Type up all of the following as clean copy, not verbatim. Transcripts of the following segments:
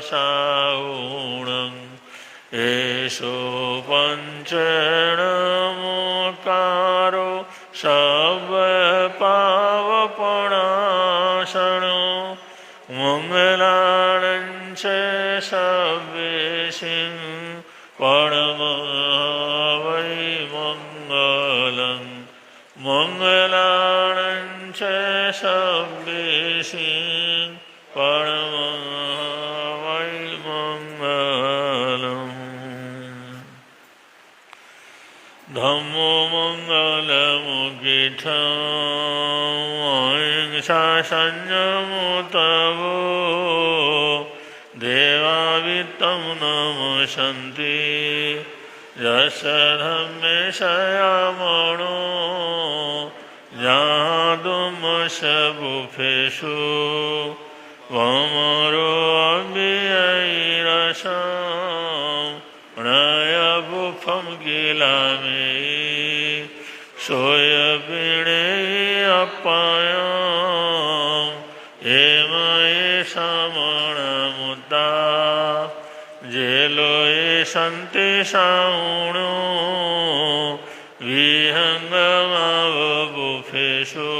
साहुणं एषो पंचेणमुकारो सर्वपावपणाशनो मंगलानं च सर्वेषिं परमवै मंगलं मंगलानं च सर्वेषिं परमवै मंगलम् धम्मो मंगलमुखितम् अहिंसा संयमोतवो देवावित्तं नमसन्ति यस्य धम्मे संयमनो जातुमसबुफेषु वमरो अव्ययैरसं नयबुफं किलामे सोयपिणे अपायं एमये समणमुद्दा जेलोये सन्ति साहुणो विहङ्गमवबुफेषु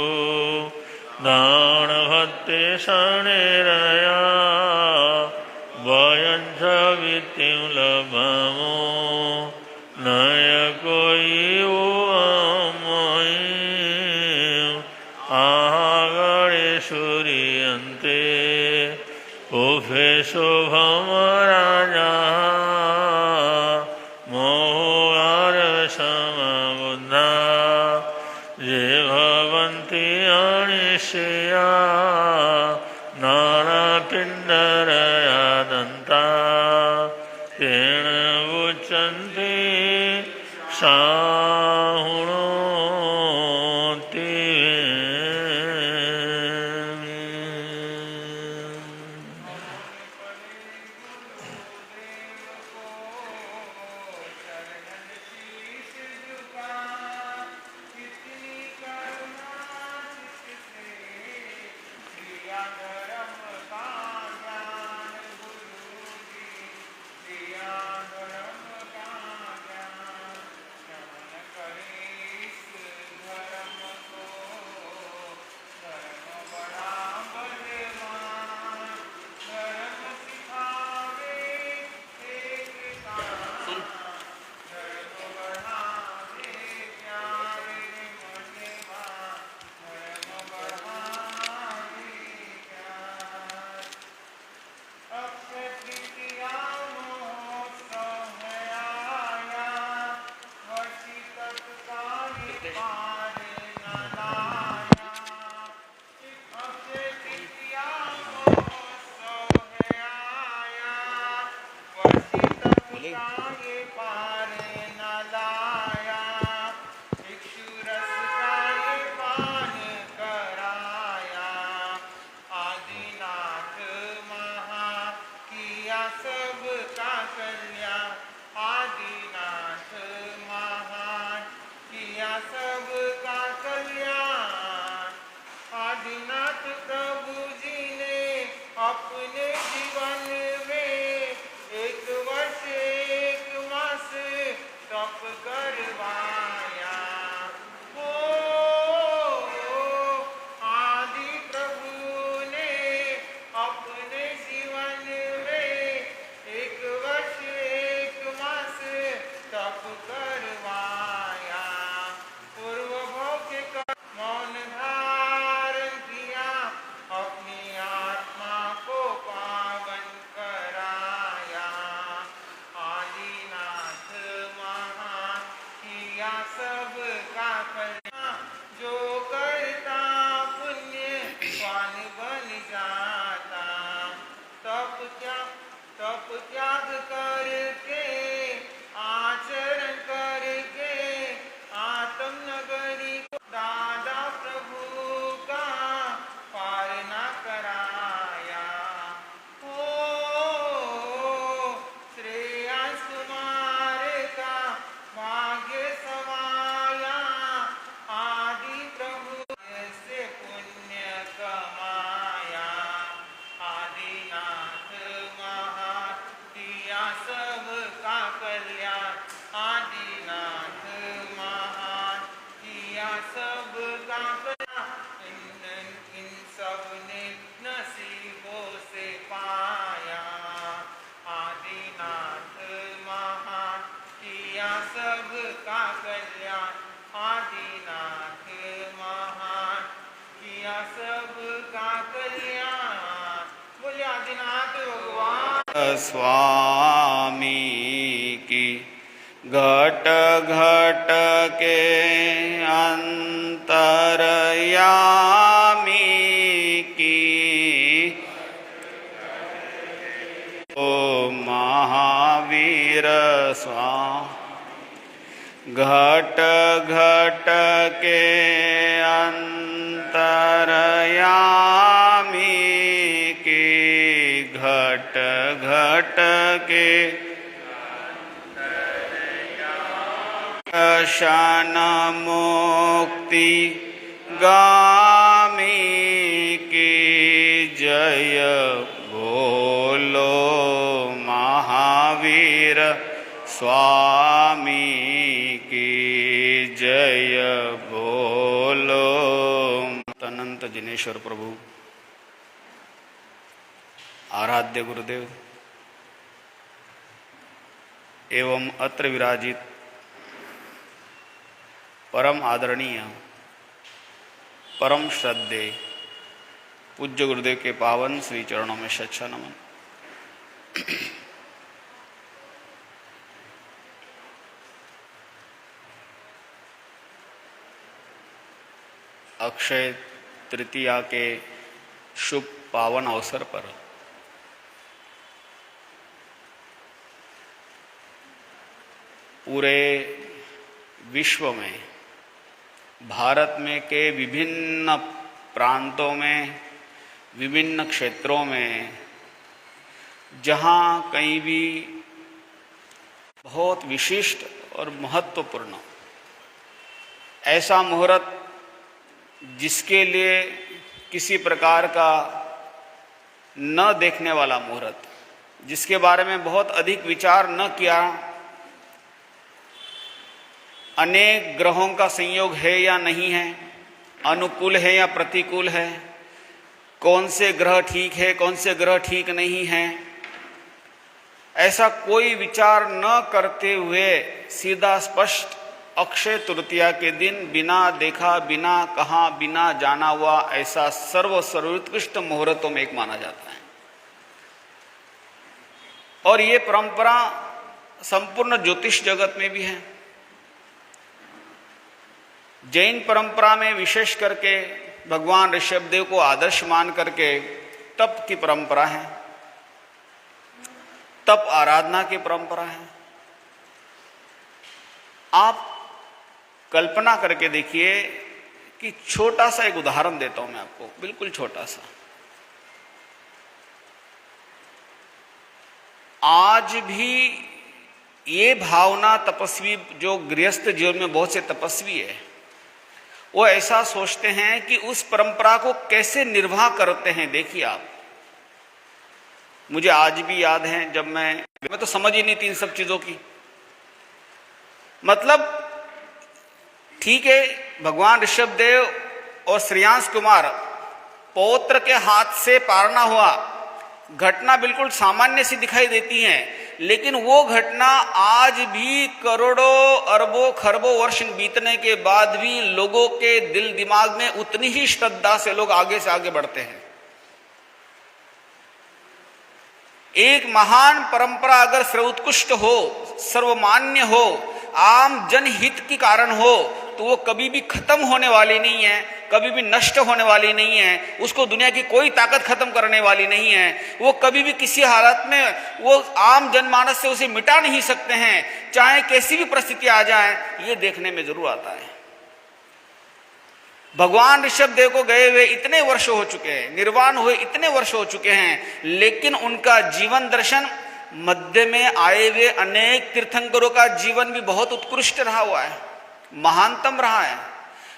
दानभत्ते शनिरया वयं च वित्तिं लभामो नय कोई आगरे सूर्यन्ते उभेषु भमराजा मोहारसमबुद्धा ये भवन्ति अनिश्चया नानाकिन्नरया दन्ता तेन उच्यन्ते साहुणोति सबका कल्याण। बोले आदिनाथ भगवान स्वामी की। घट घट के अंतर्यामी की। ओ महावीर स्वामी। घट घट के अंतर्यामी की। घट घट के दर्शन मुक्ति गामी की। जय बोलो महावीर स्वामी की। जय बोलो अनंत जिनेश्वर प्रभु। आराध्य गुरुदेव एवं अत्र विराजित परम आदरणीय परम श्रद्धेय पूज्य गुरुदेव के पावन श्री चरणों में सच्चा नमन। अक्षय तृतीया के शुभ पावन अवसर पर पूरे विश्व में, भारत में के विभिन्न प्रांतों में, विभिन्न क्षेत्रों में, जहाँ कहीं भी बहुत विशिष्ट और महत्वपूर्ण ऐसा मुहूर्त जिसके लिए किसी प्रकार का न देखने वाला मुहूर्त, जिसके बारे में बहुत अधिक विचार न किया, अनेक ग्रहों का संयोग है या नहीं है, अनुकूल है या प्रतिकूल है, कौन से ग्रह ठीक है, कौन से ग्रह ठीक नहीं है, ऐसा कोई विचार न करते हुए सीधा स्पष्ट अक्षय तृतीया के दिन बिना देखा, बिना कहा, बिना जाना हुआ ऐसा सर्वोत्कृष्ट मुहूर्तों में एक माना जाता है। और ये परंपरा संपूर्ण ज्योतिष जगत में भी है। जैन परंपरा में विशेष करके भगवान ऋषभदेव को आदर्श मान करके तप की परंपरा है, तप आराधना की परंपरा है। आप कल्पना करके देखिए कि छोटा सा एक उदाहरण देता हूं मैं आपको, बिल्कुल छोटा सा। आज भी ये भावना तपस्वी, जो गृहस्थ जीवन में बहुत से तपस्वी है, वो ऐसा सोचते हैं कि उस परंपरा को कैसे निर्वाह करते हैं। देखिए आप, मुझे आज भी याद है जब मैं तो समझ ही नहीं थी इन सब चीजों की। मतलब ठीक है, भगवान ऋषभदेव और श्रेयांश कुमार पौत्र के हाथ से पारना हुआ, घटना बिल्कुल सामान्य सी दिखाई देती है, लेकिन वो घटना आज भी करोड़ों अरबों खरबों वर्ष बीतने के बाद भी लोगों के दिल दिमाग में उतनी ही श्रद्धा से लोग आगे से आगे बढ़ते हैं। एक महान परंपरा अगर सर्वोत्कृष्ट हो, सर्वमान्य हो, आम जनहित के कारण हो, तो वो कभी भी खत्म होने वाली नहीं है, कभी भी नष्ट होने वाली नहीं है। उसको दुनिया की कोई ताकत खत्म करने वाली नहीं है। वो कभी भी किसी हालत में वो आम जनमानस से उसे मिटा नहीं सकते हैं, चाहे कैसी भी परिस्थिति आ जाए। ये देखने में जरूर आता है। भगवान ऋषभदेव को गए हुए इतने वर्ष हो चुके हैं, निर्वाण हुए इतने वर्ष हो चुके हैं, लेकिन उनका जीवन दर्शन, मध्य में आए हुए अनेक तीर्थंकरों का जीवन भी बहुत उत्कृष्ट रहा हुआ है, महानतम रहा है।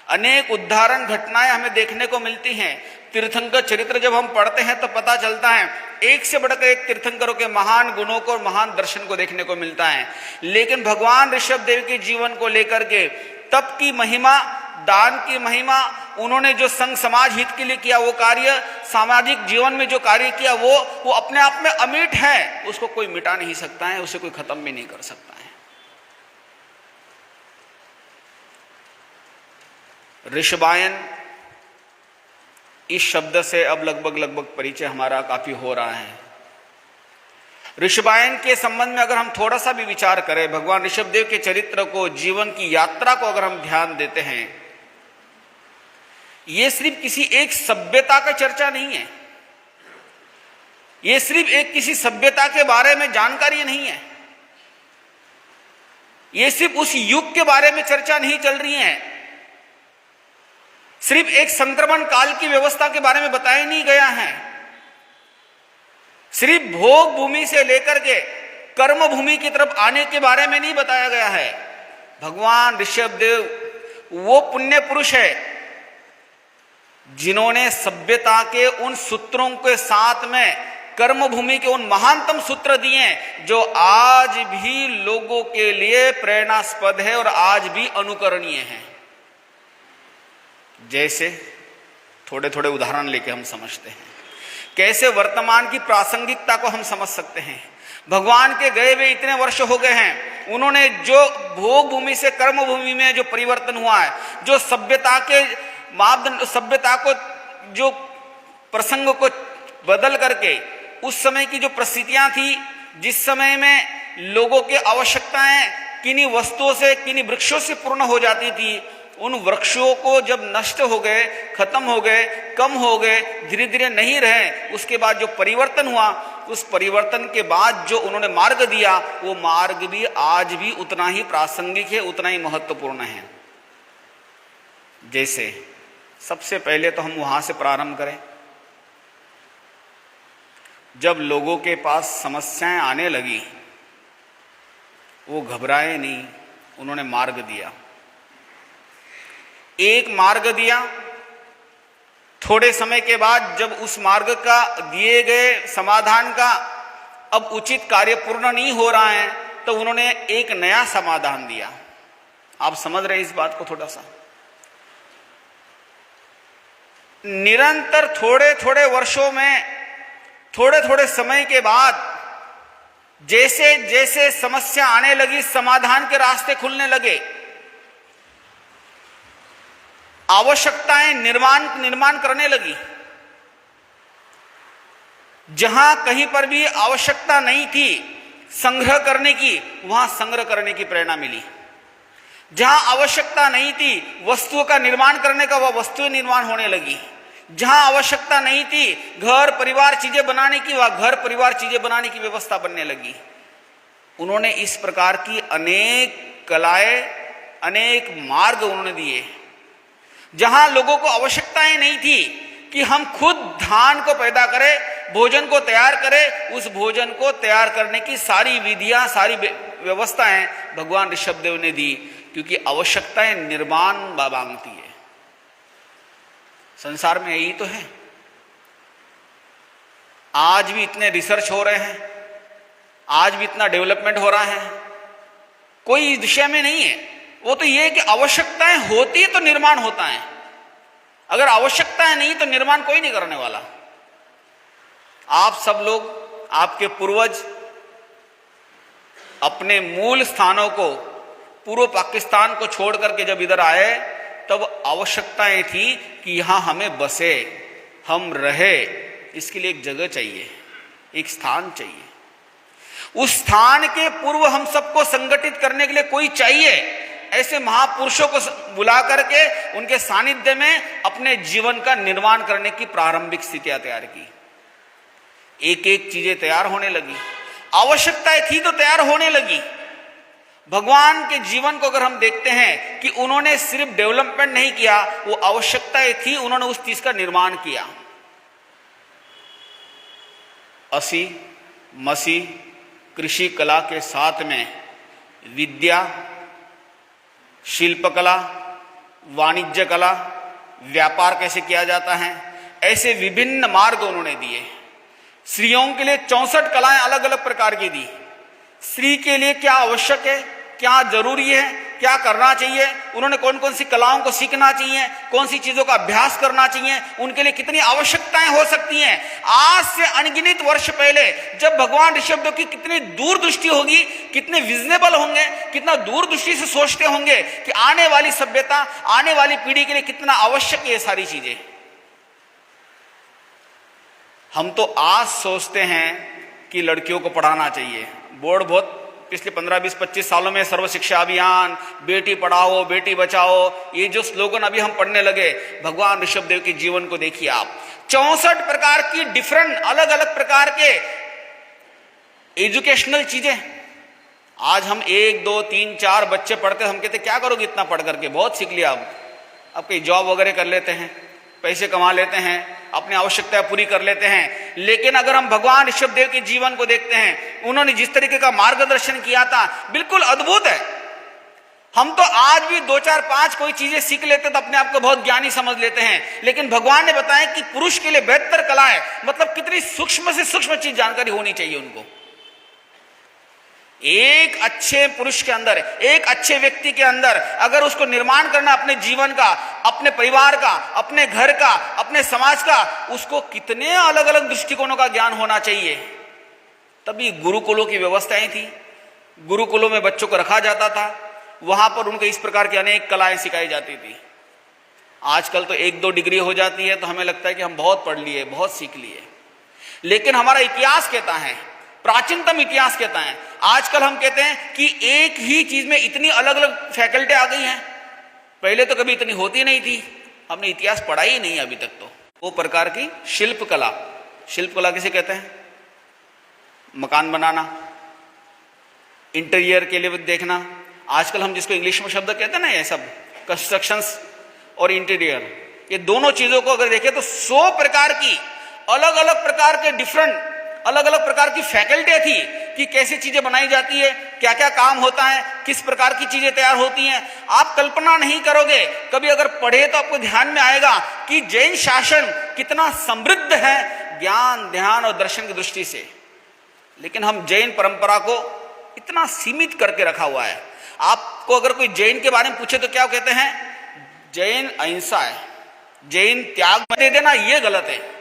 अनेक उदाहरण घटनाएं हमें देखने को मिलती हैं। तीर्थंकर चरित्र जब हम पढ़ते हैं तो पता चलता है एक से बढ़कर एक तीर्थंकरों के महान गुणों को और महान दर्शन को देखने को मिलता है। लेकिन भगवान ऋषभदेव के जीवन को लेकर के तप की महिमा, दान की महिमा, उन्होंने जो संघ समाज हित के लिए किया वो कार्य, सामाजिक जीवन में जो कार्य किया वो अपने आप में अमिट है। उसको कोई मिटा नहीं सकता है, उसे कोई खत्म भी नहीं कर सकता है। ऋषभायन इस शब्द से अब लगभग परिचय हमारा काफी हो रहा है। ऋषभायन के संबंध में अगर हम थोड़ा सा भी विचार करें, भगवान ऋषभदेव के चरित्र को, जीवन की यात्रा को अगर हम ध्यान देते हैं, ये सिर्फ किसी एक सभ्यता का चर्चा नहीं है, ये सिर्फ एक किसी सभ्यता के बारे में जानकारी नहीं है, ये सिर्फ उस युग के बारे में चर्चा नहीं चल रही है, सिर्फ एक संक्रमण काल की व्यवस्था के बारे में बताया नहीं गया है, सिर्फ भोग भूमि से लेकर के कर्म भूमि की तरफ आने के बारे में नहीं बताया गया है। भगवान ऋषभदेव वो पुण्य पुरुष है जिन्होंने सभ्यता के उन सूत्रों के साथ में कर्म भूमि के उन महानतम सूत्र दिए जो आज भी लोगों के लिए प्रेरणास्पद है और आज भी अनुकरणीय है। जैसे थोड़े थोड़े उदाहरण लेके हम समझते हैं कैसे वर्तमान की प्रासंगिकता को हम समझ सकते हैं। भगवान के गए हुए इतने वर्ष हो गए हैं, उन्होंने जो भोग भूमि से कर्म भूमि में जो परिवर्तन हुआ है, जो सभ्यता के मापदंड, सभ्यता को, जो प्रसंग को बदल करके उस समय की जो परिस्थितियां थी, जिस समय में लोगों की आवश्यकताएं किन्हीं वस्तुओं से, किन्हीं वृक्षों से पूर्ण हो जाती थी, उन वृक्षों को जब नष्ट हो गए, खत्म हो गए, कम हो गए, धीरे धीरे नहीं रहे, उसके बाद जो परिवर्तन हुआ, उस परिवर्तन के बाद जो उन्होंने मार्ग दिया, वो मार्ग भी आज भी उतना ही प्रासंगिक है, उतना ही महत्वपूर्ण है। जैसे सबसे पहले तो हम वहां से प्रारंभ करें जब लोगों के पास समस्याएं आने लगी, वो घबराए नहीं, उन्होंने मार्ग दिया। एक मार्ग दिया, थोड़े समय के बाद जब उस मार्ग का दिए गए समाधान का अब उचित कार्य पूर्ण नहीं हो रहा है, तो उन्होंने एक नया समाधान दिया। आप समझ रहे हैं इस बात को? थोड़ा सा निरंतर थोड़े थोड़े वर्षों में, थोड़े थोड़े समय के बाद जैसे जैसे समस्या आने लगी, समाधान के रास्ते खुलने लगे, आवश्यकताएं निर्माण करने लगी। जहां कहीं पर भी आवश्यकता नहीं थी संग्रह करने की, वहां संग्रह करने की प्रेरणा मिली। जहां आवश्यकता नहीं थी वस्तुओं का निर्माण करने का, वह वस्तुएं निर्माण होने लगी। जहां आवश्यकता नहीं थी घर परिवार चीजें बनाने की, वह घर परिवार चीजें बनाने की व्यवस्था बनने लगी। उन्होंने इस प्रकार की अनेक कलाएं, अनेक मार्ग उन्होंने दिए। जहां लोगों को आवश्यकताएं नहीं थी कि हम खुद धान को पैदा करें, भोजन को तैयार करें, उस भोजन को तैयार करने की सारी विधियां, सारी व्यवस्थाएं भगवान ऋषभदेव ने दी, क्योंकि आवश्यकताएं निर्माण मांगती है। संसार में यही तो है। आज भी इतने रिसर्च हो रहे हैं, आज भी इतना डेवलपमेंट हो रहा है, कोई इस विषय में नहीं है। वो तो ये कि आवश्यकताएं होती है तो निर्माण होता है, अगर आवश्यकताएं नहीं तो निर्माण कोई नहीं करने वाला। आप सब लोग, आपके पूर्वज अपने मूल स्थानों को, पूर्व पाकिस्तान को छोड़ करके जब इधर आए, तब आवश्यकताएं थी कि यहां हमें बसे, हम रहे, इसके लिए एक जगह चाहिए, एक स्थान चाहिए। उस स्थान के पूर्व हम सबको संगठित करने के लिए कोई चाहिए। ऐसे महापुरुषों को बुला करके उनके सानिध्य में अपने जीवन का निर्माण करने की प्रारंभिक स्थितियां तैयार की। एक एक चीजें तैयार होने लगी, आवश्यकताएं थी तो तैयार होने लगी। भगवान के जीवन को अगर हम देखते हैं कि उन्होंने सिर्फ डेवलपमेंट नहीं किया, वो आवश्यकताएं थी, उन्होंने उस चीज का निर्माण किया। असी मसी कृषि कला के साथ में विद्या, शिल्पकला, वाणिज्य कला, व्यापार कैसे किया जाता है, ऐसे विभिन्न मार्ग उन्होंने दिए। स्त्रियों के लिए 64 कलाएं अलग अलग प्रकार की दी। स्त्री के लिए क्या आवश्यक है, क्या जरूरी है, क्या करना चाहिए, उन्होंने कौन कौन सी कलाओं को सीखना चाहिए, कौन सी चीजों का अभ्यास करना चाहिए, उनके लिए कितनी आवश्यकताएं हो सकती हैं। आज से अनगिनत वर्ष पहले जब भगवान ऋषभदेव की कितनी दूरदृष्टि होगी, कितने विजनेबल होंगे, कितना दूरदृष्टि से सोचते होंगे कि आने वाली सभ्यता, आने वाली पीढ़ी के लिए कितना आवश्यक है ये सारी चीजें। हम तो आज सोचते हैं कि लड़कियों को पढ़ाना चाहिए। बोर्ड बहुत पिछले 15, 20, 25 सालों में सर्व शिक्षा अभियान, बेटी पढ़ाओ बेटी बचाओ, ये जो स्लोगन अभी हम पढ़ने लगे, भगवान ऋषभदेव के जीवन को देखिए आप। 64 प्रकार की डिफरेंट अलग अलग प्रकार के एजुकेशनल चीजें। आज हम 1, 2, 3, 4 बच्चे पढ़ते, हम कहते क्या करोगे इतना पढ़ करके, बहुत सीख लिया अब कहीं जॉब वगैरह कर लेते हैं, पैसे कमा लेते हैं, अपनी आवश्यकताएं पूरी कर लेते हैं। लेकिन अगर हम भगवान ऋषभदेव के जीवन को देखते हैं, उन्होंने जिस तरीके का मार्गदर्शन किया था बिल्कुल अद्भुत है। हम तो आज भी 2, 4, 5 कोई चीजें सीख लेते तो अपने आप को बहुत ज्ञानी समझ लेते हैं, लेकिन भगवान ने बताया कि पुरुष के लिए बेहतर कला है, मतलब कितनी सूक्ष्म से सूक्ष्म चीज जानकारी होनी चाहिए उनको। एक अच्छे पुरुष के अंदर, एक अच्छे व्यक्ति के अंदर अगर उसको निर्माण करना अपने जीवन का, अपने परिवार का, अपने घर का, अपने समाज का, उसको कितने अलग अलग दृष्टिकोणों का ज्ञान होना चाहिए। तभी गुरुकुलों की व्यवस्थाएं थी, गुरुकुलों में बच्चों को रखा जाता था, वहां पर उनको इस प्रकार की अनेक कलाएं सिखाई जाती थी। आजकल तो 1, 2 डिग्री हो जाती है तो हमें लगता है कि हम बहुत पढ़ लिए, बहुत सीख लिए, लेकिन हमारा इतिहास कहता है, प्राचीनतम इतिहास कहता है, आजकल हम कहते हैं कि एक ही चीज में इतनी अलग अलग फैकल्टी आ गई हैं, पहले तो कभी इतनी होती नहीं थी, हमने इतिहास पढ़ा ही नहीं अभी तक। तो वो प्रकार की शिल्प कला, शिल्प कला किसे कहते हैं? मकान बनाना, इंटीरियर के लिए देखना, आजकल हम जिसको इंग्लिश में शब्द कहते हैं ना, ये सब कंस्ट्रक्शंस और इंटीरियर, ये दोनों चीजों को अगर देखें तो 100 प्रकार की अलग अलग प्रकार के डिफरेंट अलग अलग प्रकार की फैकल्टियां थी कि कैसे चीजें बनाई जाती है, क्या क्या काम होता है, किस प्रकार की चीजें तैयार होती हैं। आप कल्पना नहीं करोगे, कभी अगर पढ़े तो आपको ध्यान में आएगा कि जैन शासन कितना समृद्ध है ज्ञान, ध्यान और दर्शन की दृष्टि से, लेकिन हम जैन परंपरा को इतना सीमित करके रखा हुआ है। आपको अगर कोई जैन के बारे में पूछे तो क्या कहते हैं? जैन अहिंसा है, जैन त्याग दे देना, ये गलत है।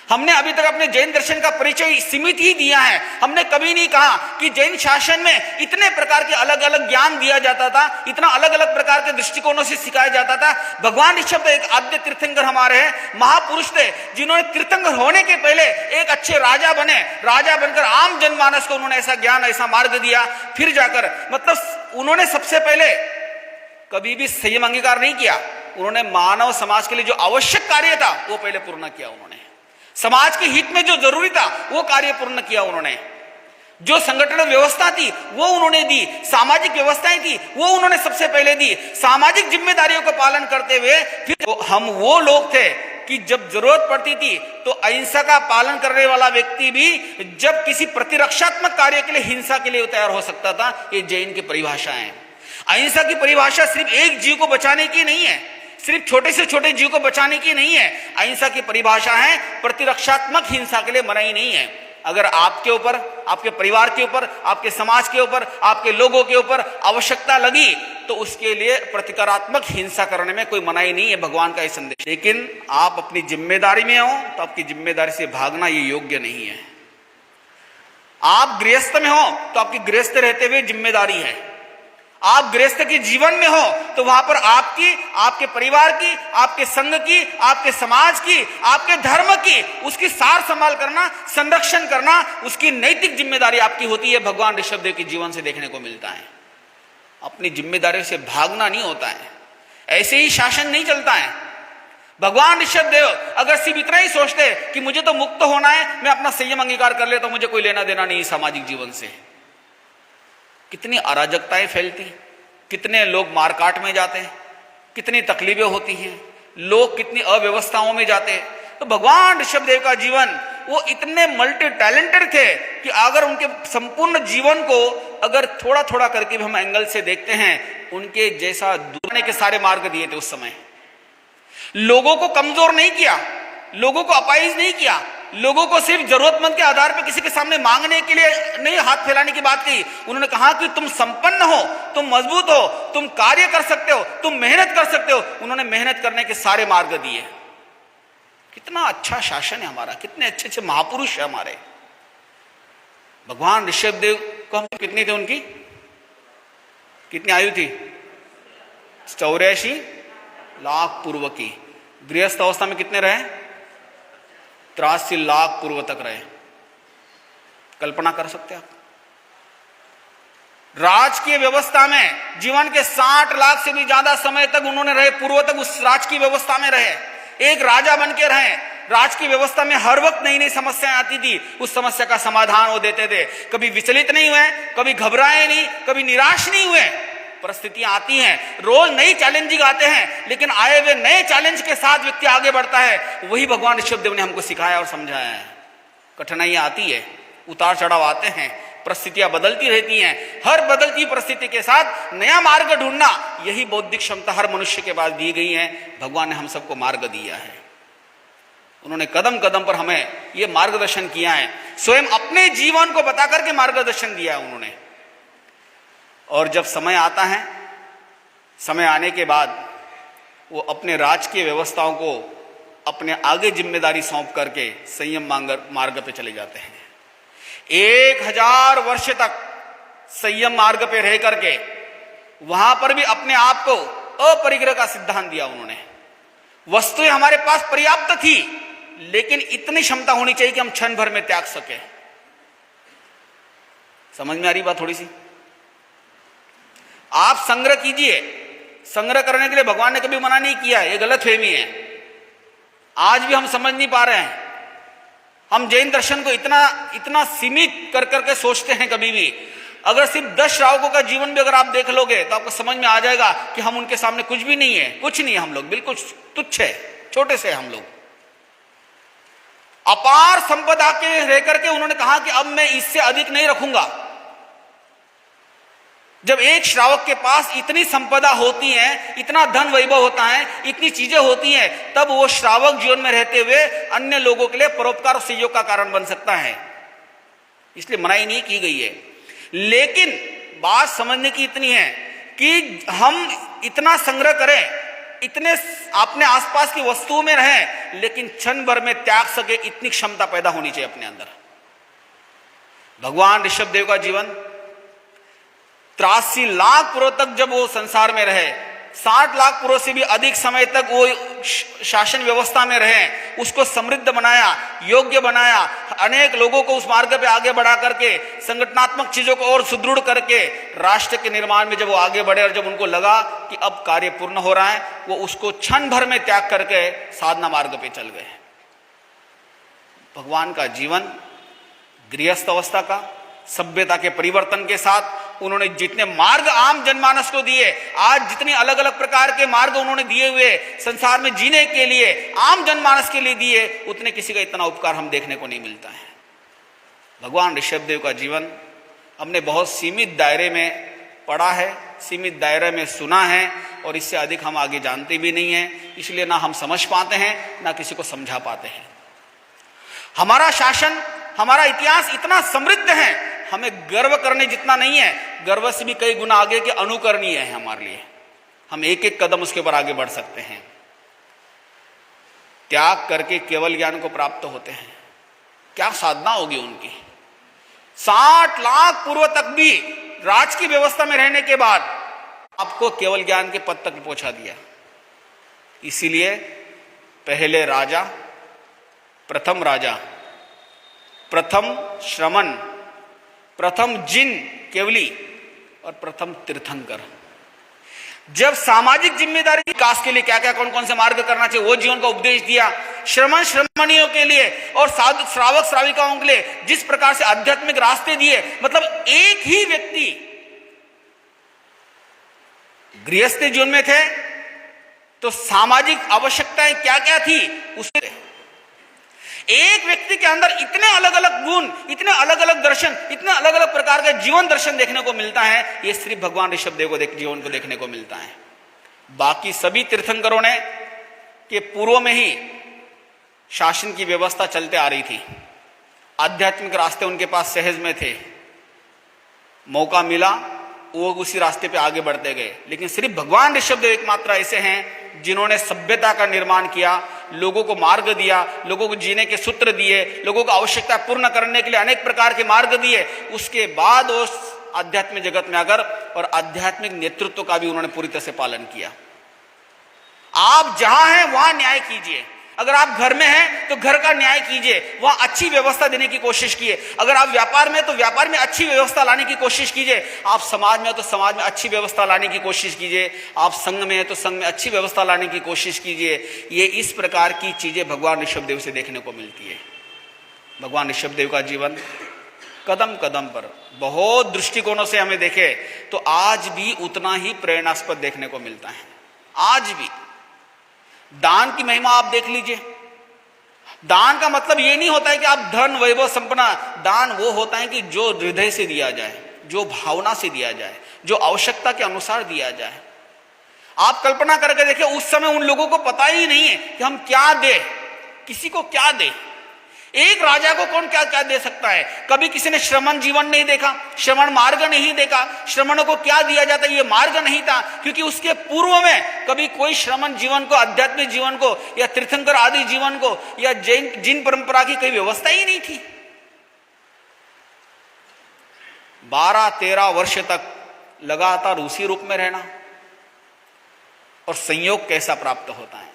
हमने अभी तक अपने जैन दर्शन का परिचय सीमित ही दिया है, हमने कभी नहीं कहा कि जैन शासन में इतने प्रकार के अलग अलग ज्ञान दिया जाता था, इतना अलग अलग प्रकार के दृष्टिकोणों से सिखाया जाता था। भगवान ऋषभ एक आद्य तीर्थंकर हमारे हैं, महापुरुष थे, जिन्होंने तीर्थंकर होने के पहले एक अच्छे राजा बने, राजा बनकर आम जनमानस को उन्होंने ऐसा ज्ञान, ऐसा मार्ग दिया, फिर जाकर मतलब उन्होंने सबसे पहले कभी भी संयम अंगीकार नहीं किया, उन्होंने मानव समाज के लिए जो आवश्यक कार्य था वो पहले पूर्ण किया, उन्होंने समाज के हित में जो जरूरी था वो कार्य पूर्ण किया, उन्होंने जो संगठन व्यवस्था थी वो उन्होंने दी, सामाजिक व्यवस्थाएं थी वो उन्होंने सबसे पहले दी, सामाजिक जिम्मेदारियों का पालन करते हुए फिर तो हम वो लोग थे कि जब जरूरत पड़ती थी तो अहिंसा का पालन करने वाला व्यक्ति भी जब किसी प्रतिरक्षात्मक कार्य के लिए हिंसा के लिए तैयार हो सकता था। ये जैन की परिभाषा है। अहिंसा की परिभाषा सिर्फ एक जीव को बचाने की नहीं है, सिर्फ छोटे से छोटे जीव को बचाने की नहीं है, अहिंसा की परिभाषा है प्रतिरक्षात्मक हिंसा के लिए मनाही नहीं है। अगर आपके ऊपर, आपके परिवार के ऊपर, आपके समाज के ऊपर, आपके लोगों के ऊपर आवश्यकता लगी तो उसके लिए प्रतिकारात्मक हिंसा करने में कोई मनाही नहीं है, भगवान का ये संदेश। लेकिन आप अपनी जिम्मेदारी में हो तो आपकी जिम्मेदारी से भागना ये योग्य नहीं है। आप गृहस्थ में हो तो आपकी गृहस्थ रहते हुए जिम्मेदारी है, आप गृहस्थ के जीवन में हो तो वहां पर आपकी, आपके परिवार की, आपके संघ की, आपके समाज की, आपके धर्म की, उसकी सार संभाल करना, संरक्षण करना, उसकी नैतिक जिम्मेदारी आपकी होती है। भगवान ऋषभदेव के जीवन से देखने को मिलता है। अपनी जिम्मेदारी से भागना नहीं होता है, ऐसे ही शासन नहीं चलता है। भगवान ऋषभदेव अगर सिर्फ इतना ही सोचते कि मुझे तो मुक्त होना है, मैं अपना संयम अंगीकार कर लेता हूं, मुझे कोई लेना देना नहीं सामाजिक जीवन से, कितनी अराजकताएं फैलती, कितने लोग मारकाट में जाते हैं, कितनी तकलीफें होती हैं, लोग कितनी अव्यवस्थाओं में जाते हैं। तो भगवान ऋषभदेव का जीवन, वो इतने मल्टी टैलेंटेड थे कि अगर उनके संपूर्ण जीवन को अगर थोड़ा थोड़ा करके भी हम एंगल से देखते हैं, उनके जैसा दूरने के सारे मार्ग दिए थे उस समय। लोगों को कमजोर नहीं किया, लोगों को अपाहिज नहीं किया, लोगों को सिर्फ जरूरतमंद के आधार पर किसी के सामने मांगने के लिए नहीं हाथ फैलाने की बात की। उन्होंने कहा कि तुम संपन्न हो, तुम मजबूत हो, तुम कार्य कर सकते हो, तुम मेहनत कर सकते हो। उन्होंने मेहनत करने के सारे मार्ग दिए। कितना अच्छा शासन है हमारा, कितने अच्छे अच्छे महापुरुष है हमारे। भगवान ऋषभदेव को हम कितनी थे, उनकी कितनी आयु थी? 84 लाख पूर्व की। गृहस्थ अवस्था में कितने रहे? 83 लाख पूर्व तक रहे। कल्पना कर सकते हैं आप? राजकीय व्यवस्था में जीवन के 60 लाख से भी ज्यादा समय तक उन्होंने रहे, पूर्व तक उस राजकीय व्यवस्था में रहे, एक राजा बन के रहे। राजकीय व्यवस्था में हर वक्त नई नई समस्याएं आती थी, उस समस्या का समाधान वो देते थे। कभी विचलित नहीं हुए, कभी घबराए नहीं, कभी निराश नहीं हुए। परिस्थितियां आती हैं, रोज नई चैलेंजिंग आते हैं, लेकिन आए हुए नए चैलेंज के साथ व्यक्ति आगे बढ़ता है। वही भगवान ऋषभदेव ने हमको सिखाया और समझाया है। कठिनाइयां आती है, उतार चढ़ाव आते हैं, परिस्थितियां बदलती रहती हैं। हर बदलती परिस्थिति के साथ नया मार्ग ढूंढना, यही बौद्धिक क्षमता हर मनुष्य के पास दी गई है। भगवान ने हम सबको मार्ग दिया है। उन्होंने कदम कदम पर हमें ये मार्गदर्शन किया है, स्वयं अपने जीवन को बता करके मार्गदर्शन दिया है उन्होंने। और जब समय आता है, समय आने के बाद वो अपने राजकीय व्यवस्थाओं को अपने आगे जिम्मेदारी सौंप करके संयम मार्ग पे चले जाते हैं। 1000 वर्ष तक संयम मार्ग पे रह करके वहां पर भी अपने आप को अपरिग्रह का सिद्धांत दिया उन्होंने। वस्तुएं हमारे पास पर्याप्त थी, लेकिन इतनी क्षमता होनी चाहिए कि हम क्षण भर में त्याग सके। समझ में आ रही बात थोड़ी सी? आप संग्रह कीजिए, संग्रह करने के लिए भगवान ने कभी मना नहीं किया, ये गलतफहमी है। आज भी हम समझ नहीं पा रहे हैं। हम जैन दर्शन को इतना सीमित कर करके सोचते हैं। कभी भी अगर सिर्फ 10 श्रावकों का जीवन भी अगर आप देख लोगे तो आपको समझ में आ जाएगा कि हम उनके सामने कुछ भी नहीं है, कुछ नहीं है। हम लोग बिल्कुल तुच्छ है, छोटे से हम लोग। अपार संपदा के रह करके उन्होंने कहा कि अब मैं इससे अधिक नहीं रखूंगा। जब एक श्रावक के पास इतनी संपदा होती है, इतना धन वैभव होता है, इतनी चीजें होती हैं, तब वो श्रावक जीवन में रहते हुए अन्य लोगों के लिए परोपकार और सहयोग का कारण बन सकता है। इसलिए मनाही नहीं की गई है। लेकिन बात समझने की इतनी है कि हम इतना संग्रह करें, इतने अपने आसपास की वस्तुओं में रहें, लेकिन क्षण भर में त्याग सके, इतनी क्षमता पैदा होनी चाहिए अपने अंदर। भगवान ऋषभदेव का जीवन 83 लाख पूर्व तक जब वो संसार में रहे, 60 लाख पूर्व से भी अधिक समय तक वो शासन व्यवस्था में रहे, उसको समृद्ध बनाया, योग्य बनाया, अनेक लोगों को उस मार्ग पे आगे बढ़ा करके, संगठनात्मक चीजों को और सुदृढ़ करके राष्ट्र के निर्माण में जब वो आगे बढ़े और जब उनको लगा कि अब कार्य पूर्ण हो रहा है, वो उसको क्षण भर में त्याग करके साधना मार्ग पे चल गए। भगवान का जीवन गृहस्थ अवस्था का, सभ्यता के परिवर्तन के साथ उन्होंने जितने मार्ग आम जनमानस को दिए, आज जितने अलग अलग प्रकार के मार्ग उन्होंने दिए हुए संसार में जीने के लिए, आम जनमानस के लिए दिए, उतने किसी का इतना उपकार हम देखने को नहीं मिलता है। भगवान ऋषभदेव का जीवन हमने बहुत सीमित दायरे में पढ़ा है, सीमित दायरे में सुना है, और इससे अधिक हम आगे जानते भी नहीं है। इसलिए ना हम समझ पाते हैं, ना किसी को समझा पाते हैं। हमारा शासन, हमारा इतिहास इतना समृद्ध है, हमें गर्व करने जितना नहीं है, गर्व से भी कई गुना आगे के अनुकरणीय है हमारे लिए। हम एक एक कदम उसके ऊपर आगे बढ़ सकते हैं। त्याग करके केवल ज्ञान को प्राप्त होते हैं। क्या साधना होगी उनकी? 60 लाख पूर्व तक भी राज की व्यवस्था में रहने के बाद आपको केवल ज्ञान के पद तक पहुंचा दिया। इसीलिए पहले राजा, प्रथम राजा, प्रथम श्रमण, प्रथम जिन केवली और प्रथम तीर्थंकर। जब सामाजिक जिम्मेदारी विकास के लिए क्या क्या कौन कौन से मार्ग करना चाहिए वो जीवन का उपदेश दिया, श्रमण श्रमणियों के लिए और साधु श्रावक श्राविकाओं के लिए जिस प्रकार से आध्यात्मिक रास्ते दिए, मतलब एक ही व्यक्ति गृहस्थ जीवन में थे तो सामाजिक आवश्यकताएं क्या क्या थी उसे, एक व्यक्ति के अंदर इतने अलग अलग गुण, इतने अलग अलग दर्शन, इतने अलग अलग प्रकार का जीवन दर्शन देखने को मिलता है। ये सिर्फ भगवान ऋषभदेव को जीवन को देखने को मिलता है। बाकी सभी तीर्थंकरों ने के पूर्व में ही शासन की व्यवस्था चलते आ रही थी, आध्यात्मिक रास्ते उनके पास सहज में थे, मौका मिला वो उसी रास्ते पे आगे बढ़ते गए। लेकिन सिर्फ भगवान ऋषभदेव एकमात्र ऐसे हैं जिन्होंने सभ्यता का निर्माण किया, लोगों को मार्ग दिया, लोगों को जीने के सूत्र दिए, लोगों को आवश्यकता पूर्ण करने के लिए अनेक प्रकार के मार्ग दिए। उसके बाद उस आध्यात्मिक जगत में आकर और आध्यात्मिक नेतृत्व का भी उन्होंने पूरी तरह से पालन किया। आप जहां हैं वहां न्याय कीजिए, अगर आप घर में हैं तो घर का न्याय कीजिए, वहां अच्छी व्यवस्था देने की कोशिश कीजिए। अगर आप व्यापार में तो व्यापार में अच्छी व्यवस्था लाने की कोशिश कीजिए। आप समाज में हो तो समाज में अच्छी व्यवस्था लाने की कोशिश कीजिए। आप संघ में है तो संघ में अच्छी व्यवस्था लाने की कोशिश कीजिए। ये इस प्रकार की चीजें भगवान ऋषभदेव से देखने को मिलती है। भगवान ऋषभदेव का जीवन कदम कदम पर बहुत दृष्टिकोणों से हमें देखे तो आज भी उतना ही प्रेरणास्पद देखने को मिलता है। आज भी दान की महिमा आप देख लीजिए। दान का मतलब ये नहीं होता है कि आप धन वैभव संपन्ना, दान वो होता है कि जो हृदय से दिया जाए, जो भावना से दिया जाए, जो आवश्यकता के अनुसार दिया जाए। आप कल्पना करके देखिए, उस समय उन लोगों को पता ही नहीं है कि हम क्या दे, किसी को क्या दे। एक राजा को कौन क्या क्या दे सकता है। कभी किसी ने श्रमण जीवन नहीं देखा, श्रमण मार्ग नहीं देखा। श्रमणों को क्या दिया जाता है ये मार्ग नहीं था, क्योंकि उसके पूर्व में कभी कोई श्रमण जीवन को, आध्यात्मिक जीवन को या तीर्थंकर आदि जीवन को या जिन परंपरा की कोई व्यवस्था ही नहीं थी। 12-13 वर्ष तक लगातार उसी रूप में रहना और संयोग कैसा प्राप्त होता है।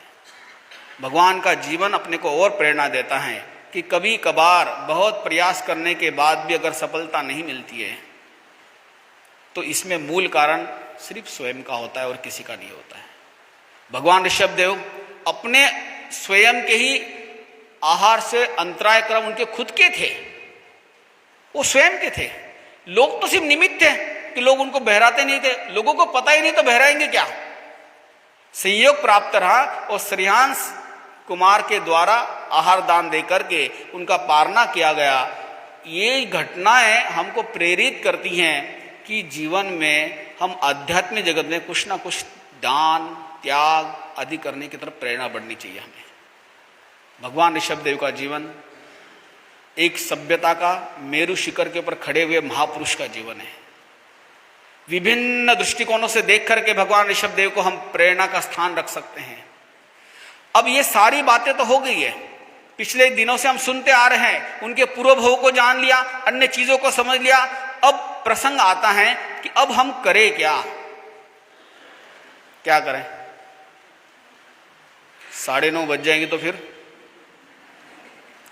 भगवान का जीवन अपने को और प्रेरणा देता है कि कभी कभार बहुत प्रयास करने के बाद भी अगर सफलता नहीं मिलती है तो इसमें मूल कारण सिर्फ स्वयं का होता है और किसी का नहीं होता है। भगवान ऋषभदेव अपने स्वयं के ही आहार से अंतराय क्रम उनके खुद के थे, वो स्वयं के थे। लोग तो सिर्फ निमित्त थे कि लोग उनको बहराते नहीं थे। लोगों को पता ही नहीं तो बहराएंगे क्या। संयोग प्राप्त रहा और श्रीहांस कुमार के द्वारा आहार दान देकर के उनका पालना किया गया। ये घटनाएं हमको प्रेरित करती हैं कि जीवन में हम आध्यात्मिक जगत में कुछ ना कुछ दान त्याग आदि करने की तरफ प्रेरणा बढ़नी चाहिए हमें। भगवान ऋषभदेव का जीवन एक सभ्यता का मेरु शिखर के ऊपर खड़े हुए महापुरुष का जीवन है। विभिन्न दृष्टिकोणों से देख करके भगवान ऋषभदेव को हम प्रेरणा का स्थान रख सकते हैं। अब ये सारी बातें तो हो गई है, पिछले दिनों से हम सुनते आ रहे हैं, उनके पूर्व भाव को जान लिया, अन्य चीजों को समझ लिया। अब प्रसंग आता है कि अब हम करें क्या, क्या करें। 9:30 बज जाएंगे तो फिर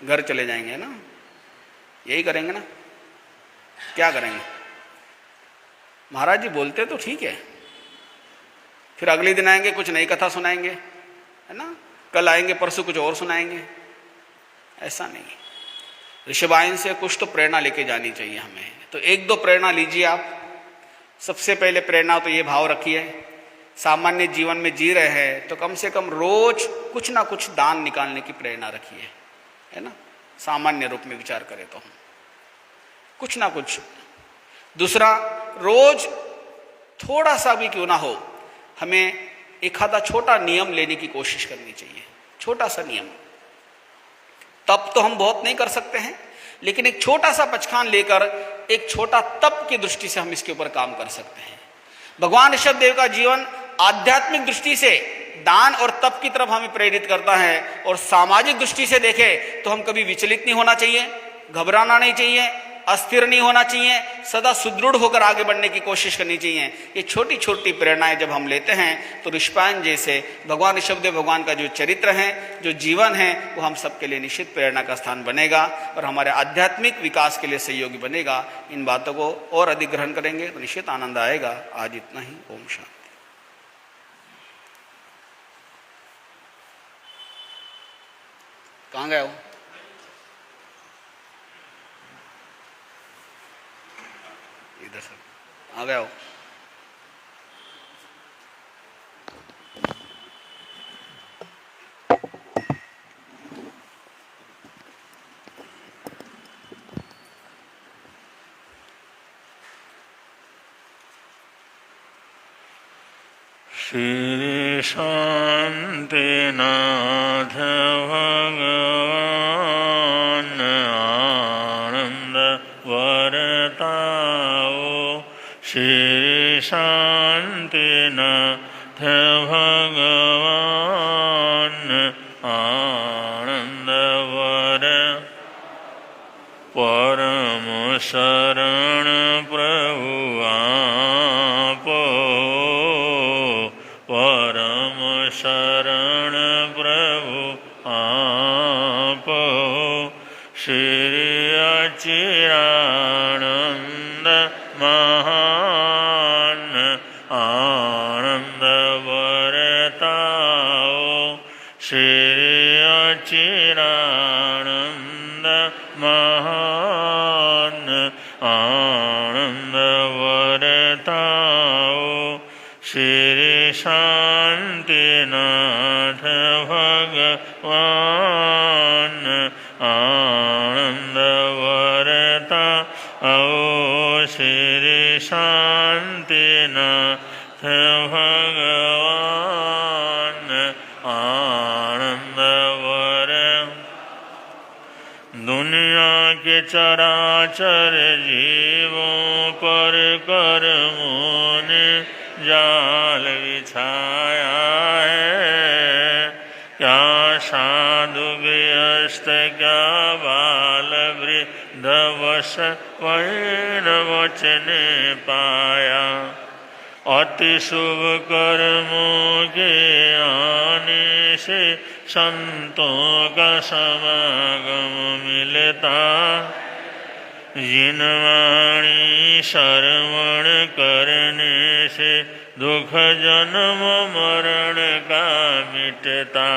घर चले जाएंगे ना, यही करेंगे ना, क्या करेंगे। महाराज जी बोलते तो ठीक है, फिर अगले दिन आएंगे कुछ नई कथा सुनाएंगे, है ना, कल आएंगे परसों कुछ और सुनाएंगे। ऐसा नहीं, ऋषभायन से कुछ तो प्रेरणा लेके जानी चाहिए हमें। तो 1-2 प्रेरणा लीजिए आप। सबसे पहले प्रेरणा तो ये भाव रखिए, सामान्य जीवन में जी रहे हैं तो कम से कम रोज कुछ ना कुछ दान निकालने की प्रेरणा रखिए, है ना। सामान्य रूप में विचार करें तो हम कुछ ना कुछ। दूसरा, रोज थोड़ा सा भी क्यों ना हो, हमें एक आधा छोटा नियम लेने की कोशिश करनी चाहिए। छोटा सा नियम, तप तो हम बहुत नहीं कर सकते हैं, लेकिन एक छोटा सा पचखान लेकर एक छोटा तप की दृष्टि से हम इसके ऊपर काम कर सकते हैं। भगवान ऋषभदेव का जीवन आध्यात्मिक दृष्टि से दान और तप की तरफ हमें प्रेरित करता है, और सामाजिक दृष्टि से देखें तो हम कभी विचलित नहीं होना चाहिए, घबराना नहीं चाहिए, अस्थिर नहीं होना चाहिए, सदा सुदृढ़ होकर आगे बढ़ने की कोशिश करनी चाहिए। ये छोटी छोटी प्रेरणाएं जब हम लेते हैं तो ऋषभायन जैसे भगवान ऋषभदेव भगवान का जो चरित्र है, जो जीवन है, वो हम सबके लिए निश्चित प्रेरणा का स्थान बनेगा और हमारे आध्यात्मिक विकास के लिए सहयोगी बनेगा। इन बातों को और अधिक ग्रहण करेंगे तो निश्चित आनंद आएगा। आज इतना ही। ओम शांति। कहाँ गए हो? इधर से आ गया हो। श्री शांतिनाथ भगवान आनंद वरताओ। श्री शांतिनाथ भगवान आनंद वर परम शरण प्रभु आपो। परम शरण प्रभु श्री अचिरानंद महान आनंद बरताओ श्री अचिरानंद महान आनंद बरताओ श्री शांतिनाथ भगवान आनंद बरताओ श्री शांतिनाथ भगवान आनंद वर दुनिया के चराचर जीवों पर कर्मों ने जाल बिछाया है। क्या साधु गृहस्थ क्या बाल वृद्ध वश वचन पाया। अति शुभ कर्मों के आने से संतों का समागम मिलता। जिन वाणी श्रवण करने से दुख जन्म मरण का मिटता।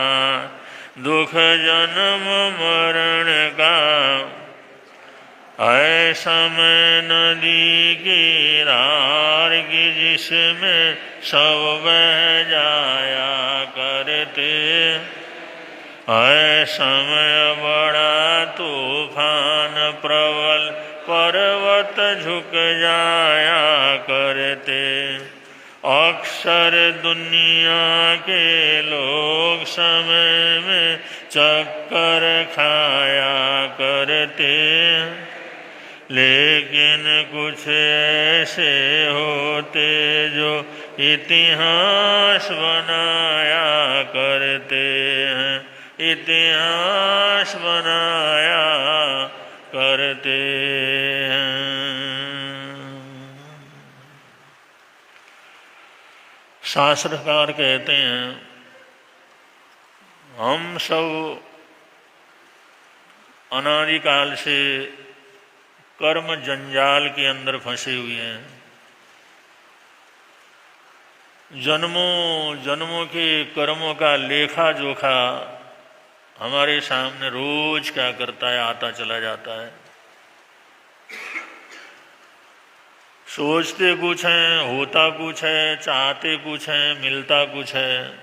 दुख जन्म मरण का ऐसा मैं नदी की धार की जिसमें सब बह जाया करते। ऐसा मैं बड़ा तूफान प्रबल पर्वत झुक जाया करते। अक्सर दुनिया के लोग समय में चक्कर खाया करते। लेकिन कुछ ऐसे होते जो इतिहास बनाया करते हैं। इतिहास बनाया करते हैं। शास्त्रकार कहते हैं हम सब अनादिकाल से कर्म जंजाल के अंदर फंसे हुए हैं। जन्मों जन्मों के कर्मों का लेखा जोखा हमारे सामने रोज क्या करता है, आता चला जाता है। सोचते कुछ हैं, होता कुछ है, चाहते कुछ है, मिलता कुछ है।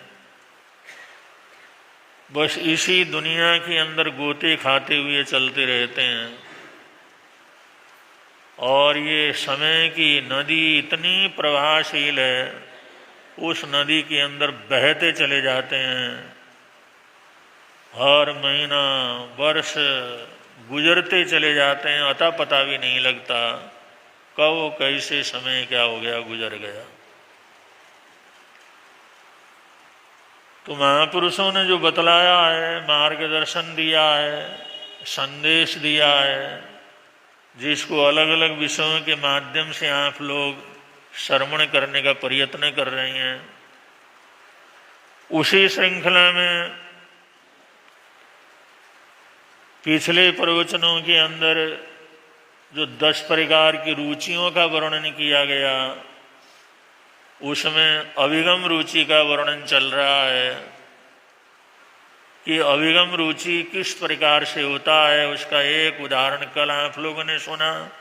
बस इसी दुनिया के अंदर गोते खाते हुए चलते रहते हैं। और ये समय की नदी इतनी प्रवाहशील है, उस नदी के अंदर बहते चले जाते हैं। हर महीना वर्ष गुजरते चले जाते हैं, अता पता भी नहीं लगता कब कैसे समय क्या हो गया, गुजर गया। तो महापुरुषों ने जो बतलाया है, मार्गदर्शन दिया है, संदेश दिया है, जिसको अलग अलग विषयों के माध्यम से आप लोग श्रवण करने का प्रयत्न कर रहे हैं, उसी श्रृंखला में पिछले प्रवचनों के अंदर जो 10 प्रकार की रुचियों का वर्णन किया गया, उसमें अभिगम रुचि का वर्णन चल रहा है कि अभिगम रुचि किस प्रकार से होता है। उसका एक उदाहरण कल आप लोगों ने सुना।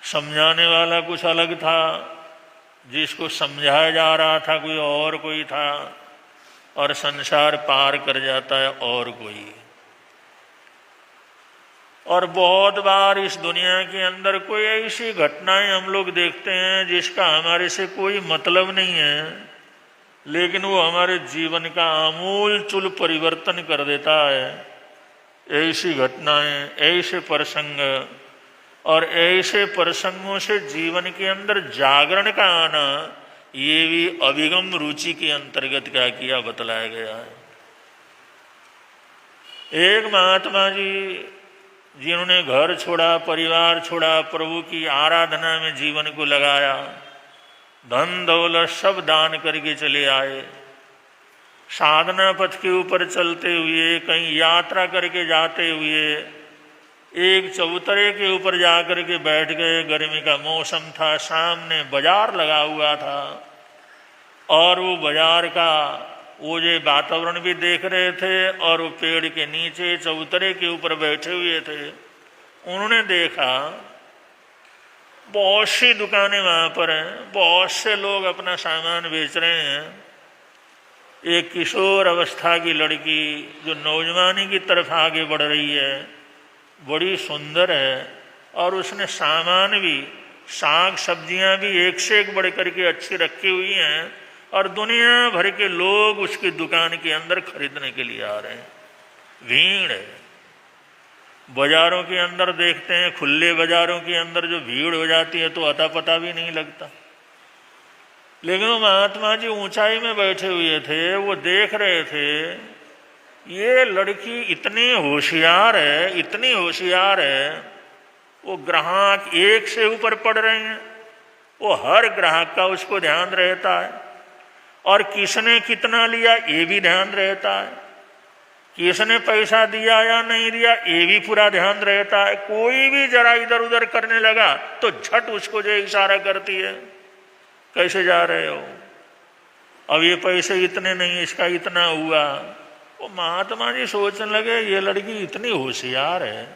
समझाने वाला कुछ अलग था, जिसको समझाया जा रहा था कोई था, और संसार पार कर जाता है और कोई। और बहुत बार इस दुनिया के अंदर कोई ऐसी घटनाएं हम लोग देखते हैं जिसका हमारे से कोई मतलब नहीं है, लेकिन वो हमारे जीवन का आमूल चूल परिवर्तन कर देता है। ऐसी घटनाएं, ऐसे प्रसंग, और ऐसे प्रसंगों से जीवन के अंदर जागरण का आना, ये भी अभिगम रुचि के अंतर्गत क्या किया, बतलाया गया है। एक महात्मा जी जिन्होंने घर छोड़ा, परिवार छोड़ा, प्रभु की आराधना में जीवन को लगाया, धन दौलत सब दान करके चले आए, साधना पथ के ऊपर चलते हुए, कहीं यात्रा करके जाते हुए एक चबूतरे के ऊपर जाकर के बैठ गए। गर्मी का मौसम था, सामने बाजार लगा हुआ था और वो बाजार का वो जो वातावरण भी देख रहे थे और वो पेड़ के नीचे चबूतरे के ऊपर बैठे हुए थे। उन्होंने देखा बहुत सी दुकानें वहाँ पर हैं, बहुत से लोग अपना सामान बेच रहे हैं। एक किशोर अवस्था की लड़की जो नौजवानी की तरफ आगे बढ़ रही है, बड़ी सुंदर है और उसने सामान भी, साग सब्जियां भी एक से एक बढ़ करके अच्छी रखी हुई हैं और दुनिया भर के लोग उसकी दुकान के अंदर खरीदने के लिए आ रहे हैं। भीड़ है। बाजारों के अंदर देखते हैं, खुले बाजारों के अंदर जो भीड़ हो जाती है तो अता पता भी नहीं लगता। लेकिन वो महात्मा जी ऊंचाई में बैठे हुए थे, वो देख रहे थे ये लड़की इतनी होशियार है, इतनी होशियार है। वो ग्राहक एक से ऊपर पड़ रहे हैं, वो हर ग्राहक का उसको ध्यान रहता है और किसने कितना लिया ये भी ध्यान रहता है, किसने पैसा दिया या नहीं दिया ये भी पूरा ध्यान रहता है। कोई भी जरा इधर उधर करने लगा तो झट उसको जो इशारा करती है, कैसे जा रहे हो, अब ये पैसे इतने नहीं, इसका इतना हुआ। वो महात्मा जी सोचने लगे ये लड़की इतनी होशियार है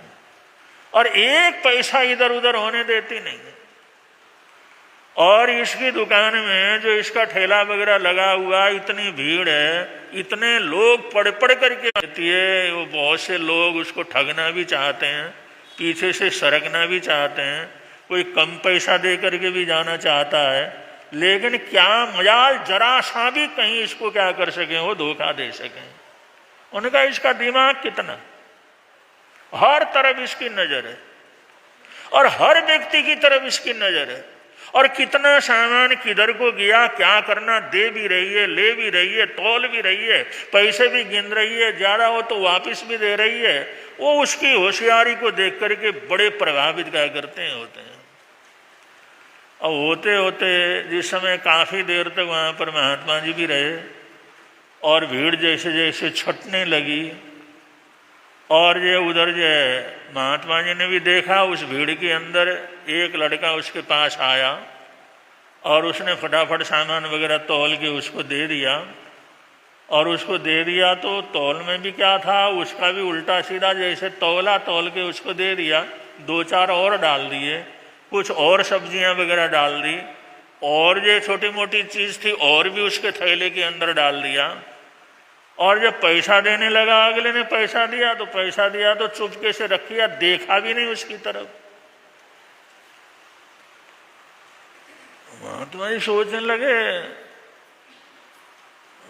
और एक पैसा इधर उधर होने देती नहीं है। और इसकी दुकान में जो इसका ठेला वगैरह लगा हुआ, इतनी भीड़ है, इतने लोग पढ़ पढ़ करके आती है। वो बहुत से लोग उसको ठगना भी चाहते हैं, पीछे से सरकना भी चाहते हैं, कोई कम पैसा दे करके भी जाना चाहता है। लेकिन क्या मजाल जरा सा भी कहीं इसको क्या कर सकें, वो धोखा दे सकें। उनका इसका दिमाग कितना, हर तरफ इसकी नजर है और हर व्यक्ति की तरफ इसकी नजर है और कितना सामान किधर को गया, क्या करना, दे भी रही है, ले भी रही है, तौल भी रही है, पैसे भी गिन रही है, ज्यादा हो तो वापस भी दे रही है। वो उसकी होशियारी को देख करके बड़े प्रभावित क्या करते होते हैं। और होते होते जिस समय काफी देर तक वहां पर महात्मा जी भी रहे और भीड़ जैसे जैसे छटने लगी और ये उधर जो महात्मा जी ने भी देखा, उस भीड़ के अंदर एक लड़का उसके पास आया और उसने फटाफट सामान वगैरह तौल के उसको दे दिया। और उसको दे दिया तो तौल में भी क्या था, उसका भी उल्टा सीधा जैसे तौला, तौल के उसको दे दिया। दो चार और डाल दिए, कुछ और सब्जियां वगैरह डाल दी और जो छोटी मोटी चीज थी और भी उसके थैले के अंदर डाल दिया। और जब पैसा देने लगा, अगले ने पैसा दिया तो चुपके से रखिया, देखा भी नहीं उसकी तरफ। महात्मा जी सोचने लगे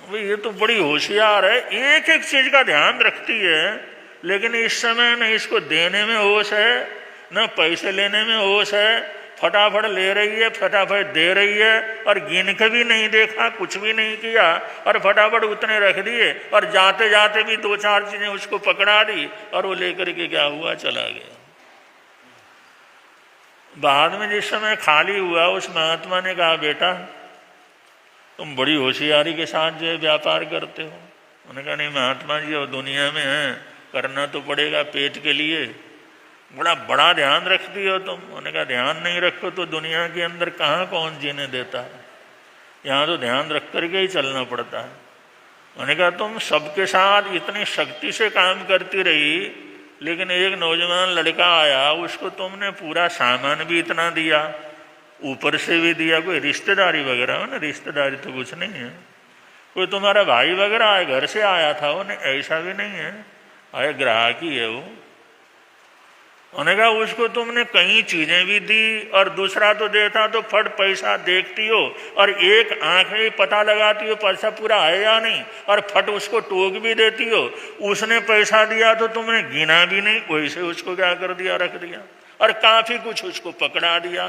भाई ये तो बड़ी होशियार है, एक एक चीज का ध्यान रखती है, लेकिन इस समय न इसको देने में होश है न पैसे लेने में होश है। फटाफट ले रही है, फटाफट दे रही है और गिन के भी नहीं देखा, कुछ भी नहीं किया और फटाफट उतने रख दिए और जाते जाते भी दो चार चीजें उसको पकड़ा दी और वो लेकर के क्या हुआ, चला गया। बाद में जिस समय खाली हुआ, उस महात्मा ने कहा बेटा तुम बड़ी होशियारी के साथ जो व्यापार करते हो। उन्होंने कहा नहीं महात्मा जी, अब दुनिया में है, करना तो पड़ेगा पेट के लिए, बड़ा बड़ा ध्यान रखती हो तुम। उन्होंने कहा ध्यान नहीं रखो तो दुनिया के अंदर कहाँ कौन जीने देता है, यहाँ तो ध्यान रख करके ही चलना पड़ता है। उन्होंने कहा तुम सबके साथ इतनी शक्ति से काम करती रही, लेकिन एक नौजवान लड़का आया, उसको तुमने पूरा सामान भी इतना दिया, ऊपर से भी दिया। कोई रिश्तेदारी वगैरह हो ना, रिश्तेदारी तो कुछ नहीं है, कोई तुम्हारा भाई वगैरह आए, घर से आया था वो, नहीं ऐसा भी नहीं है, आए ग्राहक ही है वो। उन्होंने कहा उसको तुमने कई चीजें भी दी और दूसरा तो देता तो फट पैसा देखती हो और एक आंख में पता लगाती हो पैसा पूरा है या नहीं, और फट उसको टोक भी देती हो। उसने पैसा दिया तो तुमने गिना भी नहीं, वैसे उसको क्या कर दिया, रख दिया और काफी कुछ उसको पकड़ा दिया।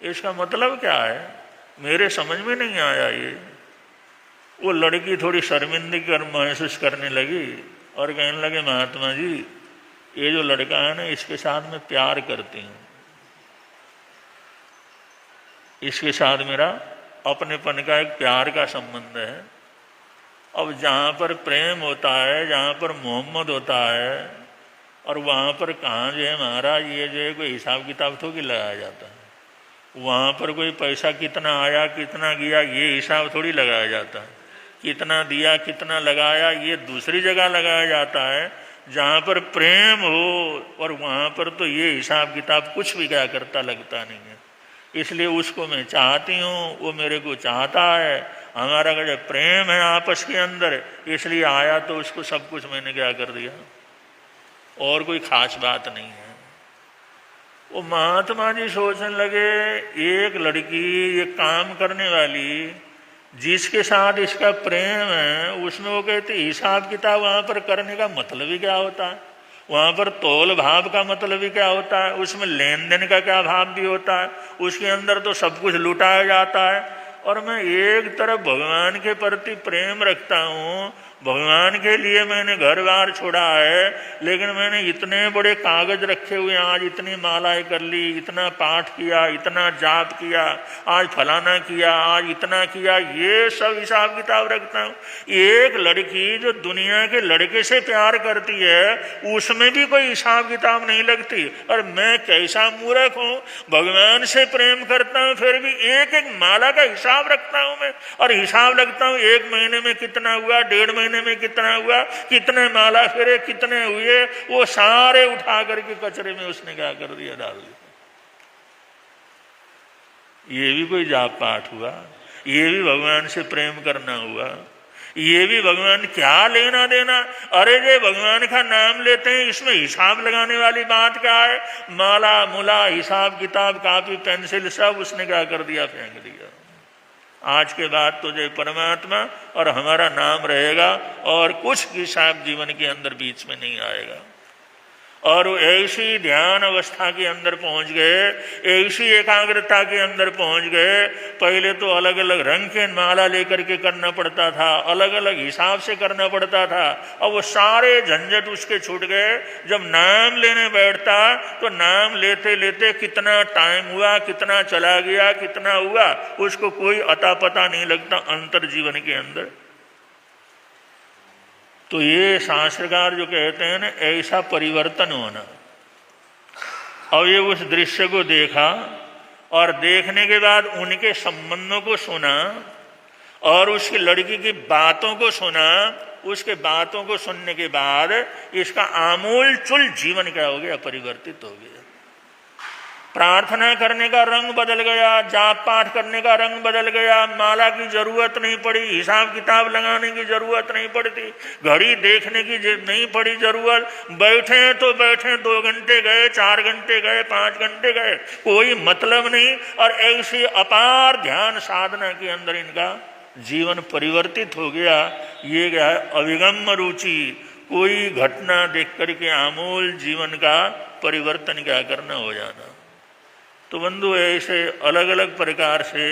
इसका मतलब क्या है, मेरे समझ में नहीं आया ये। वो लड़की थोड़ी शर्मिंदगी महसूस करने लगी और कहने लगे महात्मा जी ये जो लड़का है ना, इसके साथ मैं प्यार करती हूँ, इसके साथ मेरा अपनेपन का एक प्यार का संबंध है। अब जहाँ पर प्रेम होता है, जहाँ पर मोहम्मद होता है, और वहाँ पर कहाँ जो है महाराज ये जो है कोई हिसाब किताब थोड़ी लगाया जाता है। वहाँ पर कोई पैसा कितना आया कितना गया ये हिसाब थोड़ी लगाया जाता है। कितना दिया कितना लगाया ये दूसरी जगह लगाया जाता है जहाँ पर प्रेम हो, और वहाँ पर तो ये हिसाब किताब कुछ भी क्या करता लगता नहीं है। इसलिए उसको मैं चाहती हूँ, वो मेरे को चाहता है, हमारा जो प्रेम है आपस के अंदर, इसलिए आया तो उसको सब कुछ मैंने क्या कर दिया, और कोई खास बात नहीं है। वो महात्मा जी सोचने लगे एक लड़की ये काम करने वाली जिसके साथ इसका प्रेम है, उसमें वो कहते हिसाब किताब वहाँ पर करने का मतलब ही क्या होता है, वहाँ पर तोल भाव का मतलब ही क्या होता है, उसमें लेन देन का क्या भाव भी होता है, उसके अंदर तो सब कुछ लुटाया जाता है। और मैं एक तरफ भगवान के प्रति प्रेम रखता हूँ, भगवान के लिए मैंने घर बार छोड़ा है, लेकिन मैंने इतने बड़े कागज रखे हुए, आज इतनी मालाएं कर ली, इतना पाठ किया, इतना जाप किया, आज फलाना किया, आज इतना किया, ये सब हिसाब किताब रखता हूँ। एक लड़की जो दुनिया के लड़के से प्यार करती है उसमें भी कोई हिसाब किताब नहीं लगती। और मैं कैसा मूर्ख हूँ, भगवान से प्रेम करता हूँ फिर भी एक एक माला का हिसाब रखता हूँ मैं, और हिसाब लगता हूँ 1 महीने में कितना हुआ, 1.5 महीने में कितना हुआ, कितने माला फिरे, कितने हुए, वो सारे उठा करके कचरे में उसने क्या कर दिया, डाल दिया। ये भी कोई जाप पाठ हुआ, ये भी भगवान से प्रेम करना हुआ, ये भी भगवान क्या लेना देना। अरे जे भगवान का नाम लेते हैं इसमें हिसाब लगाने वाली बात क्या है, माला मुला हिसाब किताब कापी पेंसिल सब उसने क्या कर दिया, फेंक दिया। आज के बाद तो जय परमात्मा और हमारा नाम रहेगा, और कुछ हिसाब जीवन के अंदर बीच में नहीं आएगा। और ऐसी ध्यान अवस्था के अंदर पहुंच गए, ऐसी एकाग्रता के अंदर पहुंच गए। पहले तो अलग अलग रंग के माला लेकर के करना पड़ता था, अलग अलग हिसाब से करना पड़ता था, और वो सारे झंझट उसके छूट गए। जब नाम लेने बैठता तो नाम लेते लेते कितना टाइम हुआ, कितना चला गया, कितना हुआ, उसको कोई अता पता नहीं लगता अंतर जीवन के अंदर। तो ये शास्त्रकार जो कहते हैं ना, ऐसा परिवर्तन होना। और ये उस दृश्य को देखा, और देखने के बाद उनके संबंधों को सुना, और उसकी लड़की की बातों को सुना। उसके बातों को सुनने के बाद इसका आमूल चूल जीवन क्या हो गया, परिवर्तित हो गया। प्रार्थना करने का रंग बदल गया, जाप पाठ करने का रंग बदल गया, माला की जरूरत नहीं पड़ी, हिसाब किताब लगाने की जरूरत नहीं पड़ती, घड़ी देखने की नहीं पड़ी जरूरत। बैठे तो बैठे, 2 घंटे गए, 4 घंटे गए, 5 घंटे गए, कोई मतलब नहीं। और ऐसी अपार ध्यान साधना के अंदर इनका जीवन परिवर्तित हो गया। ये क्या है, अविगम रुचि, कोई घटना देख करके आमूल जीवन का परिवर्तन क्या करना हो जाना। तो बंधु ऐसे अलग अलग प्रकार से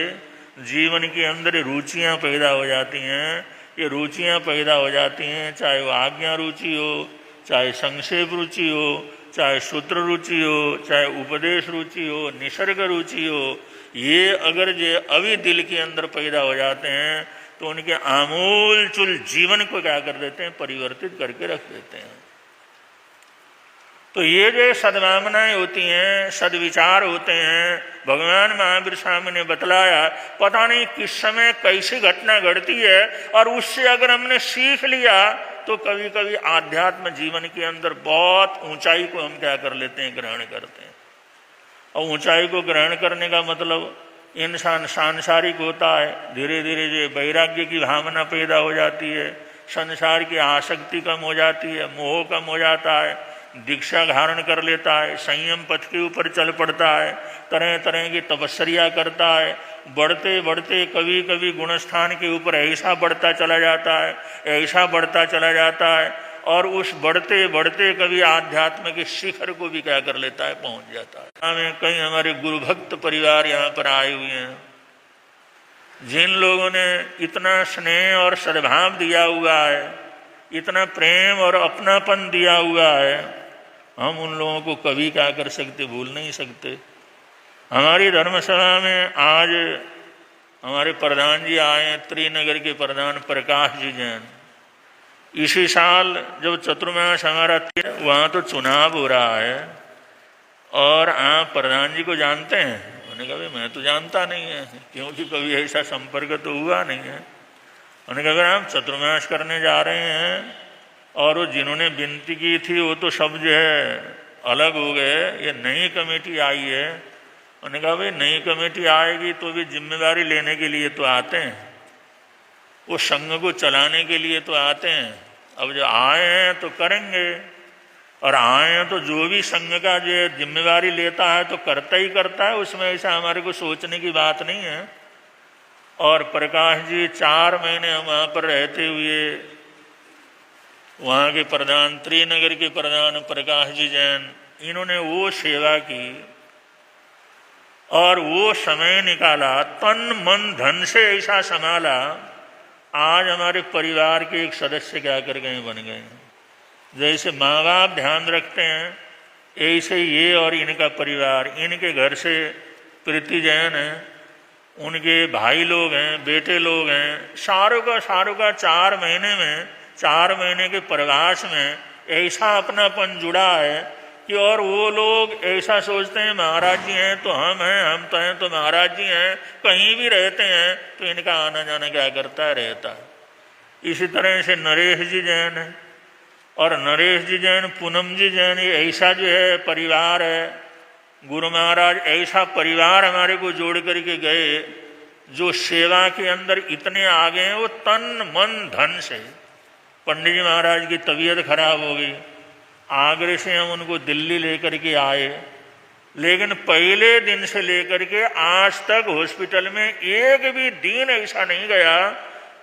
जीवन के अंदर रुचियां पैदा हो जाती हैं। ये रुचियां पैदा हो जाती हैं, चाहे वो आज्ञा रुचि हो, चाहे संक्षेप रुचि हो, चाहे सूत्र रुचि हो, चाहे उपदेश रुचि हो, निसर्ग रुचि हो। ये अगर ये अभी दिल के अंदर पैदा हो जाते हैं तो उनके आमूल चूल जीवन को क्या कर देते हैं, परिवर्तित करके रख देते हैं। तो ये जो सद्भावनाएं होती हैं, सद्विचार होते हैं, भगवान महावीर स्वामी ने बतलाया, पता नहीं किस समय कैसी घटना घटती है, और उससे अगर हमने सीख लिया तो कभी कभी आध्यात्म जीवन के अंदर बहुत ऊंचाई को हम क्या कर लेते हैं, ग्रहण करते हैं। और ऊंचाई को ग्रहण करने का मतलब इंसान सांसारिक होता है। धीरे धीरे जो वैराग्य की भावना पैदा हो जाती है, संसार की आसक्ति कम हो जाती है, मोह कम हो जाता है, दीक्षा धारण कर लेता है, संयम पथ के ऊपर चल पड़ता है, तरह तरह की तपस्या करता है। बढ़ते बढ़ते कभी कभी गुणस्थान के ऊपर ऐसा बढ़ता चला जाता है, ऐसा बढ़ता चला जाता है, और उस बढ़ते बढ़ते कभी आध्यात्म के शिखर को भी क्या कर लेता है, पहुंच जाता है। हमें कई हमारे गुरु भक्त परिवार यहाँ पर आए हुए हैं, जिन लोगों ने इतना स्नेह और सद्भाव दिया हुआ है, इतना प्रेम और अपनापन दिया हुआ है, हम उन लोगों को कभी क्या कर सकते, भूल नहीं सकते। हमारी धर्मसभा में आज हमारे प्रधान जी आए हैं, त्रिनगर के प्रधान प्रकाश जी जैन। इसी साल जब चतुर्मास हमारा वहाँ तो चुनाव हो रहा है और आप प्रधान जी को जानते हैं? उन्होंने कहा भाई मैं तो जानता नहीं है, क्योंकि कभी ऐसा संपर्क तो हुआ नहीं है। उन्होंने कहा आप चतुर्मास करने जा रहे हैं और वो जिन्होंने विनती की थी वो तो सब जो है अलग हो गए, ये नई कमेटी आई है। उन्होंने कहा भाई नई कमेटी आएगी तो भी जिम्मेदारी लेने के लिए तो आते हैं, वो संघ को चलाने के लिए तो आते हैं। अब जो आए हैं तो करेंगे, और आए हैं तो जो भी संघ का जो जिम्मेदारी लेता है तो करता ही करता है, उसमें ऐसा हमारे को सोचने की बात नहीं है। और प्रकाश जी 4 महीने हम वहाँ पर रहते हुए वहाँ के प्रधान, त्रिनगर के प्रधान प्रकाश जी जैन, इन्होंने वो सेवा की और वो समय निकाला, तन मन धन से ऐसा संभाला। आज हमारे परिवार के एक सदस्य क्या कर गए, बन गए। जैसे माँ बाप ध्यान रखते हैं ऐसे ये और इनका परिवार, इनके घर से प्रीति जैन है, उनके भाई लोग हैं, बेटे लोग हैं, सारों का 4 महीने में, 4 महीने के प्रवास में ऐसा अपनापन जुड़ा है कि और वो लोग ऐसा सोचते हैं महाराज जी हैं तो हम हैं, हम तो हैं तो महाराज जी हैं। कहीं भी रहते हैं तो इनका आना जाना क्या करता है, रहता है। इसी तरह से नरेश जी जैन है, और नरेश जी जैन, पूनम जी जैन, ये ऐसा जो है परिवार है। गुरु महाराज ऐसा परिवार हमारे को जोड़ करके गए जो सेवा के अंदर इतने आगे हैं, वो तन मन धन से। पंडित जी महाराज की तबीयत खराब हो गई, आगरे से हम उनको दिल्ली लेकर के आए, लेकिन पहले दिन से लेकर के आज तक हॉस्पिटल में एक भी दिन ऐसा नहीं गया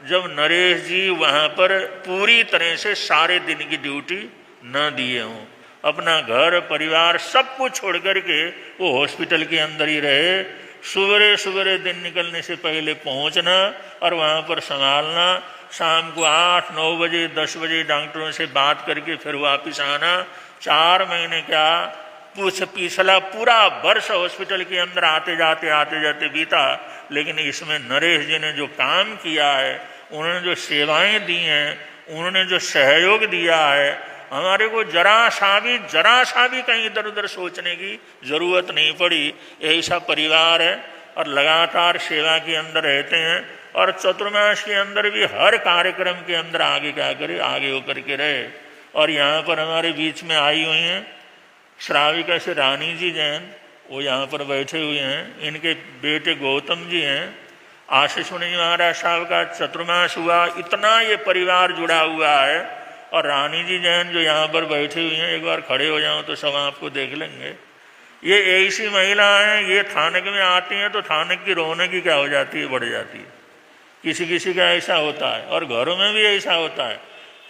जब नरेश जी वहाँ पर पूरी तरह से सारे दिन की ड्यूटी न दिए हों। अपना घर परिवार सब कुछ छोड़ करके वो हॉस्पिटल के अंदर ही रहे। सवेरे सवेरे दिन निकलने से पहले पहुँचना और वहाँ पर संभालना, शाम को 8-9 बजे 10 बजे डॉक्टरों से बात करके फिर वापस आना। 4 महीने क्या कुछ पिछला पूरा वर्ष हॉस्पिटल के अंदर आते जाते बीता। लेकिन इसमें नरेश जी ने जो काम किया है, उन्होंने जो सेवाएं दी हैं, उन्होंने जो सहयोग दिया है, हमारे को जरा सा भी कहीं इधर उधर सोचने की जरूरत नहीं पड़ी। ऐसा परिवार है और लगातार सेवा के अंदर रहते हैं और चतुर्मास के अंदर भी हर कार्यक्रम के अंदर आगे क्या करे, आगे होकर के रहे। और यहाँ पर हमारे बीच में आई हुई हैं श्राविका से रानी जी जैन, वो यहाँ पर बैठे हुए हैं। इनके बेटे गौतम जी हैं। आशीष मुनि महाराज साहब का चतुर्मास हुआ, इतना ये परिवार जुड़ा हुआ है। और रानी जी जैन जो यहाँ पर बैठी हुई हैं, एक बार खड़े हो जाओ तो सब आपको देख लेंगे। ये ऐसी महिला हैं, ये थानक में आती हैं तो थानक की रौनक ही क्या हो जाती है, बढ़ जाती है। किसी किसी का ऐसा होता है और घरों में भी ऐसा होता है।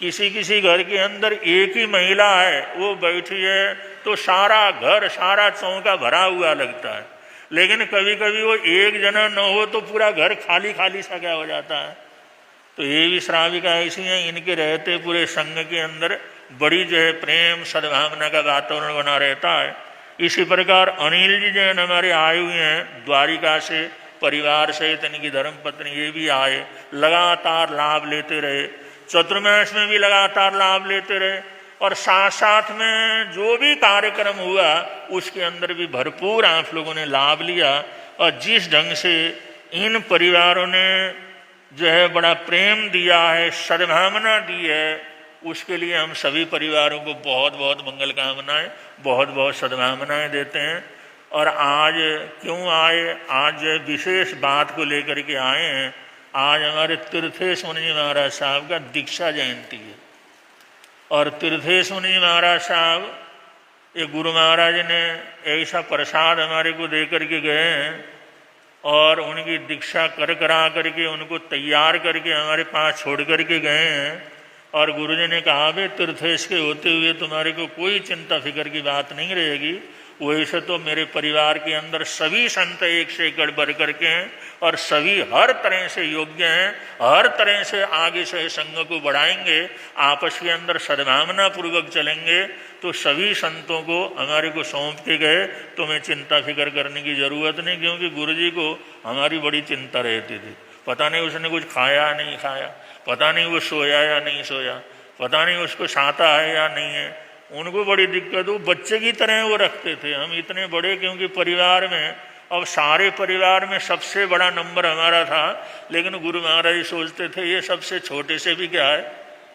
किसी किसी घर के अंदर एक ही महिला है, वो बैठी है तो सारा घर, सारा चौका भरा हुआ लगता है। लेकिन कभी कभी वो एक जना न हो तो पूरा घर खाली खाली सा क्या हो जाता है। तो ये भी श्राविका ऐसी हैं, इनके रहते पूरे संघ के अंदर बड़ी जो है प्रेम सद्भावना का वातावरण बना रहता है। इसी प्रकार अनिल जी जैन हमारे आए हुए हैं द्वारिका से, परिवार सहित इनकी धर्मपत्नी ये भी आए, लगातार लाभ लेते रहे। चतुर्मास में भी लगातार लाभ लेते रहे और साथ साथ में जो भी कार्यक्रम हुआ उसके अंदर भी भरपूर आप लोगों ने लाभ लिया। और जिस ढंग से इन परिवारों ने जो है बड़ा प्रेम दिया है, सद्भावना दी है, उसके लिए हम सभी परिवारों को बहुत बहुत मंगल कामनाएं, बहुत बहुत सद्भावनाएं देते हैं। और आज क्यों आए, आज विशेष बात को लेकर के आए हैं। आज हमारे तीर्थेश मुनि महाराज साहब का दीक्षा जयंती है और तीर्थेश मुनि महाराज साहब ये गुरु महाराज ने ऐसा प्रसाद हमारे को दे करके गए हैं और उनकी दीक्षा करा करके उनको तैयार करके हमारे पास छोड़ करके गए हैं। और गुरुजी ने कहा भाई तीर्थेश के होते हुए तुम्हारे को कोई चिंता फिक्र की बात नहीं रहेगी। वैसे तो मेरे परिवार के अंदर सभी संत एक से एक बढ़ करके हैं और सभी हर तरह से योग्य हैं, हर तरह से आगे से संघ को बढ़ाएंगे, आपस के अंदर सद्भावना पूर्वक चलेंगे, तो सभी संतों को हमारे को सौंप के गए, तो मैं चिंता फिक्र करने की जरूरत नहीं, क्योंकि गुरु जी को हमारी बड़ी चिंता रहती थी। पता नहीं उसने कुछ खाया नहीं खाया, पता नहीं वो सोया या नहीं सोया, पता नहीं उसको साता है या नहीं है, उनको बड़ी दिक्कत। वो बच्चे की तरह वो रखते थे। हम इतने बड़े, क्योंकि परिवार में अब सारे परिवार में सबसे बड़ा नंबर हमारा था, लेकिन गुरु महाराज जी सोचते थे ये सबसे छोटे से भी क्या है,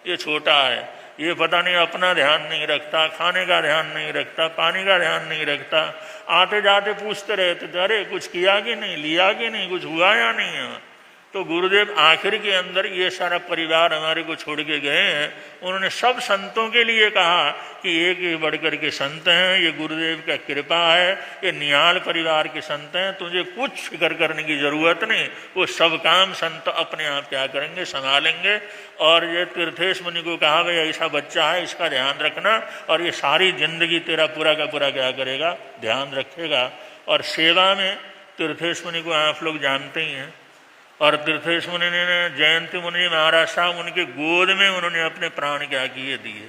ये छोटा है, ये पता नहीं अपना ध्यान नहीं रखता, खाने का ध्यान नहीं रखता, पानी का ध्यान नहीं रखता। आते जाते पूछते रहते थे, अरे कुछ किया कि नहीं, लिया कि नहीं, कुछ हुआ या नहीं है। तो गुरुदेव आखिर के अंदर ये सारा परिवार हमारे को छोड़ के गए हैं। उन्होंने सब संतों के लिए कहा कि एक ही बढ़कर के संत हैं, ये गुरुदेव का कृपा है, ये निहाल परिवार के संत हैं, तुझे कुछ फिक्र करने की जरूरत नहीं, वो सब काम संत अपने आप क्या करेंगे, संभालेंगे। और ये तीर्थेश मुनि को कहा भाई ऐसा बच्चा है, इसका ध्यान रखना, और ये सारी जिंदगी तेरा पूरा का पूरा क्या करेगा, ध्यान रखेगा। और सेवा में तीर्थेश मुनि को आप लोग जानते ही हैं। और तीर्थेश मुनि ने, जयंती मुनि महाराज साहब, उनके गोद में उन्होंने अपने प्राण क्या किए दिए,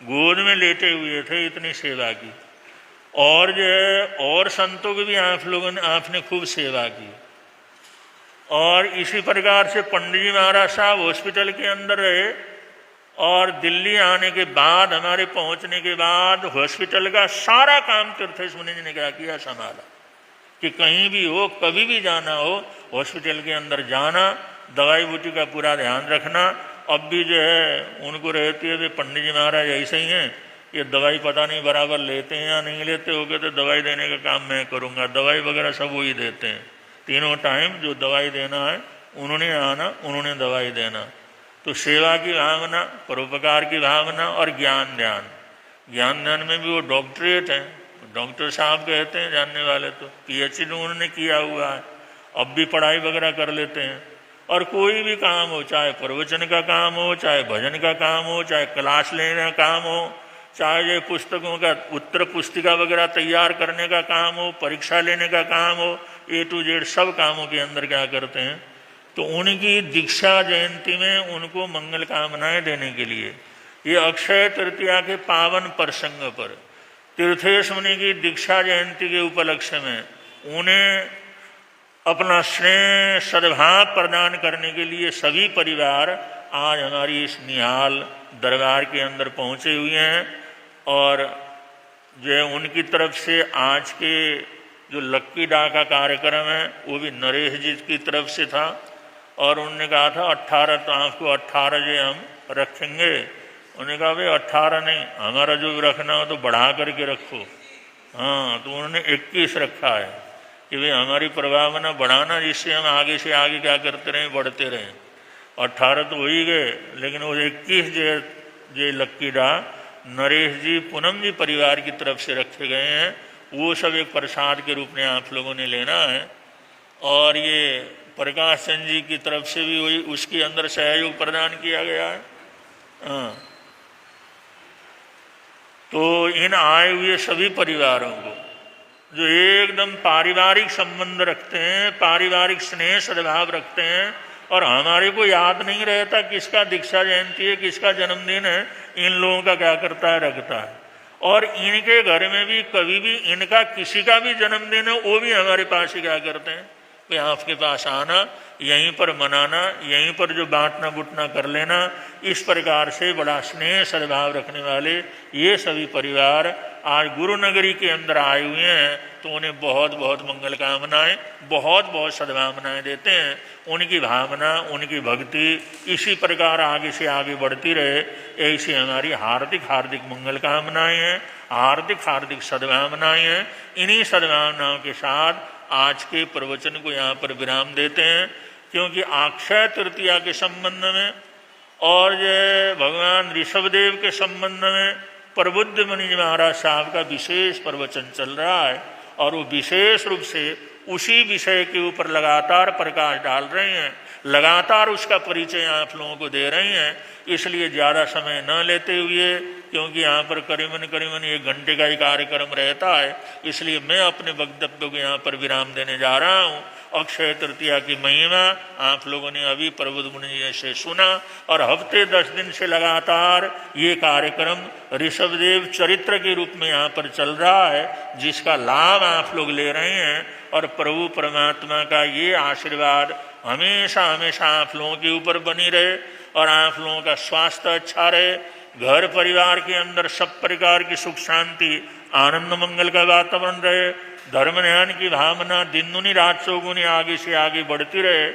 गोद में लेटे हुए थे, इतनी सेवा की। और जो है और संतों की भी आप लोगों ने, आपने खूब सेवा की। और इसी प्रकार से पंडित जी महाराज साहब हॉस्पिटल के अंदर रहे, और दिल्ली आने के बाद, हमारे पहुंचने के बाद हॉस्पिटल का सारा काम तीर्थेश मुनि जी ने क्या किया, संभाला। कि कहीं भी हो, कभी भी जाना हो, हॉस्पिटल के अंदर जाना, दवाई बूटी का पूरा ध्यान रखना। अब भी जो है उनको रहती है, वे पंडित जी महाराज ऐसे ही हैं, ये दवाई पता नहीं बराबर लेते हैं या नहीं लेते, हो गए तो दवाई देने का काम मैं करूँगा, दवाई वगैरह सब वही देते हैं। तीनों टाइम जो दवाई देना है उन्होंने आना, उन्होंने दवाई देना। तो सेवा की भावना, परोपकार की भावना और ज्ञान ध्यान, ज्ञान ध्यान में भी वो डॉक्टरेट हैं, डॉक्टर साहब कहते हैं जानने वाले, तो PhD उन्होंने किया हुआ है, अब भी पढ़ाई वगैरह कर लेते हैं। और कोई भी काम हो, चाहे प्रवचन का काम हो, चाहे भजन का काम हो, चाहे क्लास लेने का काम हो, चाहे ये पुस्तकों का उत्तर पुस्तिका वगैरह तैयार करने का काम हो, परीक्षा लेने का काम हो, A to Z सब कामों के अंदर क्या करते हैं। तो उनकी दीक्षा जयंती में उनको मंगल कामनाएं देने के लिए, ये अक्षय तृतीया के पावन प्रसंग पर तीर्थेश मुनि की दीक्षा जयंती के उपलक्ष्य में उन्हें अपना स्नेह सद्भाव प्रदान करने के लिए सभी परिवार आज हमारी इस निहाल दरबार के अंदर पहुँचे हुए हैं। और जो उनकी तरफ से आज के जो लक्की डा का कार्यक्रम है वो भी नरेश जी की तरफ से था, और उन्होंने कहा था 18, तो आपको 18 जो हम रखेंगे। उन्होंने कहा भाई 18 नहीं, हमारा जो भी रखना हो तो बढ़ा करके रखो। हाँ, तो उन्होंने 21 रखा है कि भाई हमारी प्रभावना बढ़ाना, जिससे हम आगे से आगे क्या करते रहें, बढ़ते रहें। 18 तो हो ही गए, लेकिन वो 21 जो लक्की डा नरेश जी पूनम जी परिवार की तरफ से रखे गए हैं, वो सब एक प्रसाद के रूप में आप लोगों ने लेना है। और ये प्रकाश चंद जी की तरफ से भी वही, उसके अंदर सहयोग प्रदान किया गया है। हाँ, तो इन आए हुए सभी परिवारों को जो एकदम पारिवारिक संबंध रखते हैं, पारिवारिक स्नेह सद्भाव रखते हैं, और हमारे को याद नहीं रहता किसका दीक्षा जयंती है, किसका जन्मदिन है, इन लोगों का क्या करता है, रखता है। और इनके घर में भी कभी भी इनका किसी का भी जन्मदिन है, वो भी हमारे पास ही क्या करते हैं कि आपके पास आना, यहीं पर मनाना, यहीं पर जो बांटना बुटना कर लेना। इस प्रकार से बड़ा स्नेह सद्भाव रखने वाले ये सभी परिवार आज गुरु नगरी के अंदर आए हुए हैं, तो उन्हें बहुत बहुत मंगल कामनाएं, बहुत बहुत सद्भावनाएं देते हैं। उनकी भावना, उनकी भक्ति इसी प्रकार आगे से आगे बढ़ती रहे, ऐसी हमारी हार्दिक हार्दिक मंगल कामनाएं हैं, हार्दिक हार्दिक सद्भावनाएं हैं। इन्हीं सद्भावनाओं के साथ आज के प्रवचन को यहाँ पर विराम देते हैं, क्योंकि अक्षय तृतीया के संबंध में और ये भगवान ऋषभदेव के संबंध में प्रबुद्ध मुनि महाराज साहब का विशेष प्रवचन चल रहा है, और वो विशेष रूप से उसी विषय के ऊपर लगातार प्रकाश डाल रहे हैं। लगातार उसका परिचय आप लोगों को दे रही हैं। इसलिए ज़्यादा समय न लेते हुए, क्योंकि यहाँ पर करीबन 1 घंटे का ही कार्यक्रम रहता है, इसलिए मैं अपने वक्तव्य को यहाँ पर विराम देने जा रहा हूँ। अक्षय तृतीया की महिमा आप लोगों ने अभी प्रबुद्ध मुनि जी से सुना, और हफ्ते 10 दिन से लगातार ये कार्यक्रम ऋषभदेव चरित्र के रूप में यहाँ पर चल रहा है, जिसका लाभ आप लोग ले रहे हैं। और प्रभु परमात्मा का ये आशीर्वाद हमेशा हमेशा आप लोगों के ऊपर बनी रहे, और आप लोगों का स्वास्थ्य अच्छा रहे, घर परिवार के अंदर सब प्रकार की सुख शांति आनंद मंगल का वातावरण रहे, धर्म ध्यान की भावना दिन दुनी रात चौगुनी आगे से आगे बढ़ती रहे।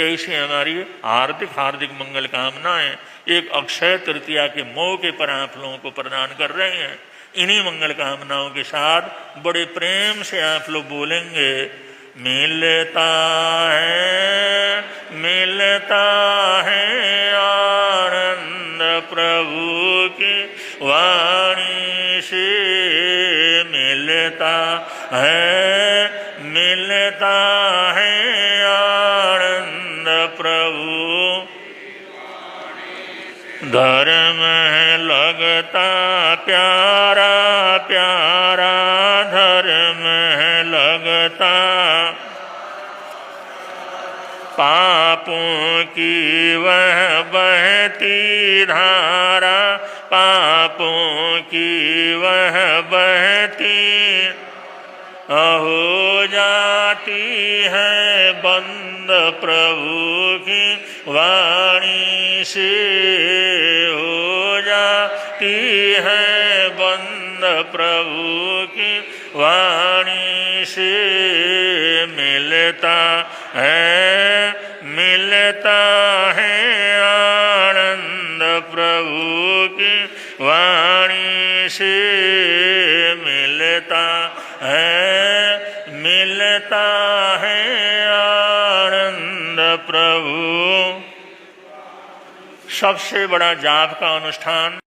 ऐसी हमारी हार्दिक हार्दिक मंगल कामनाएं एक अक्षय तृतीया के मौके पर आप लोगों को प्रदान कर रहे हैं। इन्हीं मंगल कामनाओं के साथ बड़े प्रेम से आप लोग बोलेंगे, मिलता है आनंद प्रभु की वाणी से, मिलता है आनंद प्रभु, धर्म लगता प्यारा प्यारा, धर्म लगता पापों की वह बहती धारा, पापों की वह बहती हो जाती है बंद प्रभु की वाणी से, हो जाती है बंद प्रभु की वाणी से, मिलता है आनंद प्रभु की वाणी से, मिलता है आनंद प्रभु। सबसे बड़ा जाप का अनुष्ठान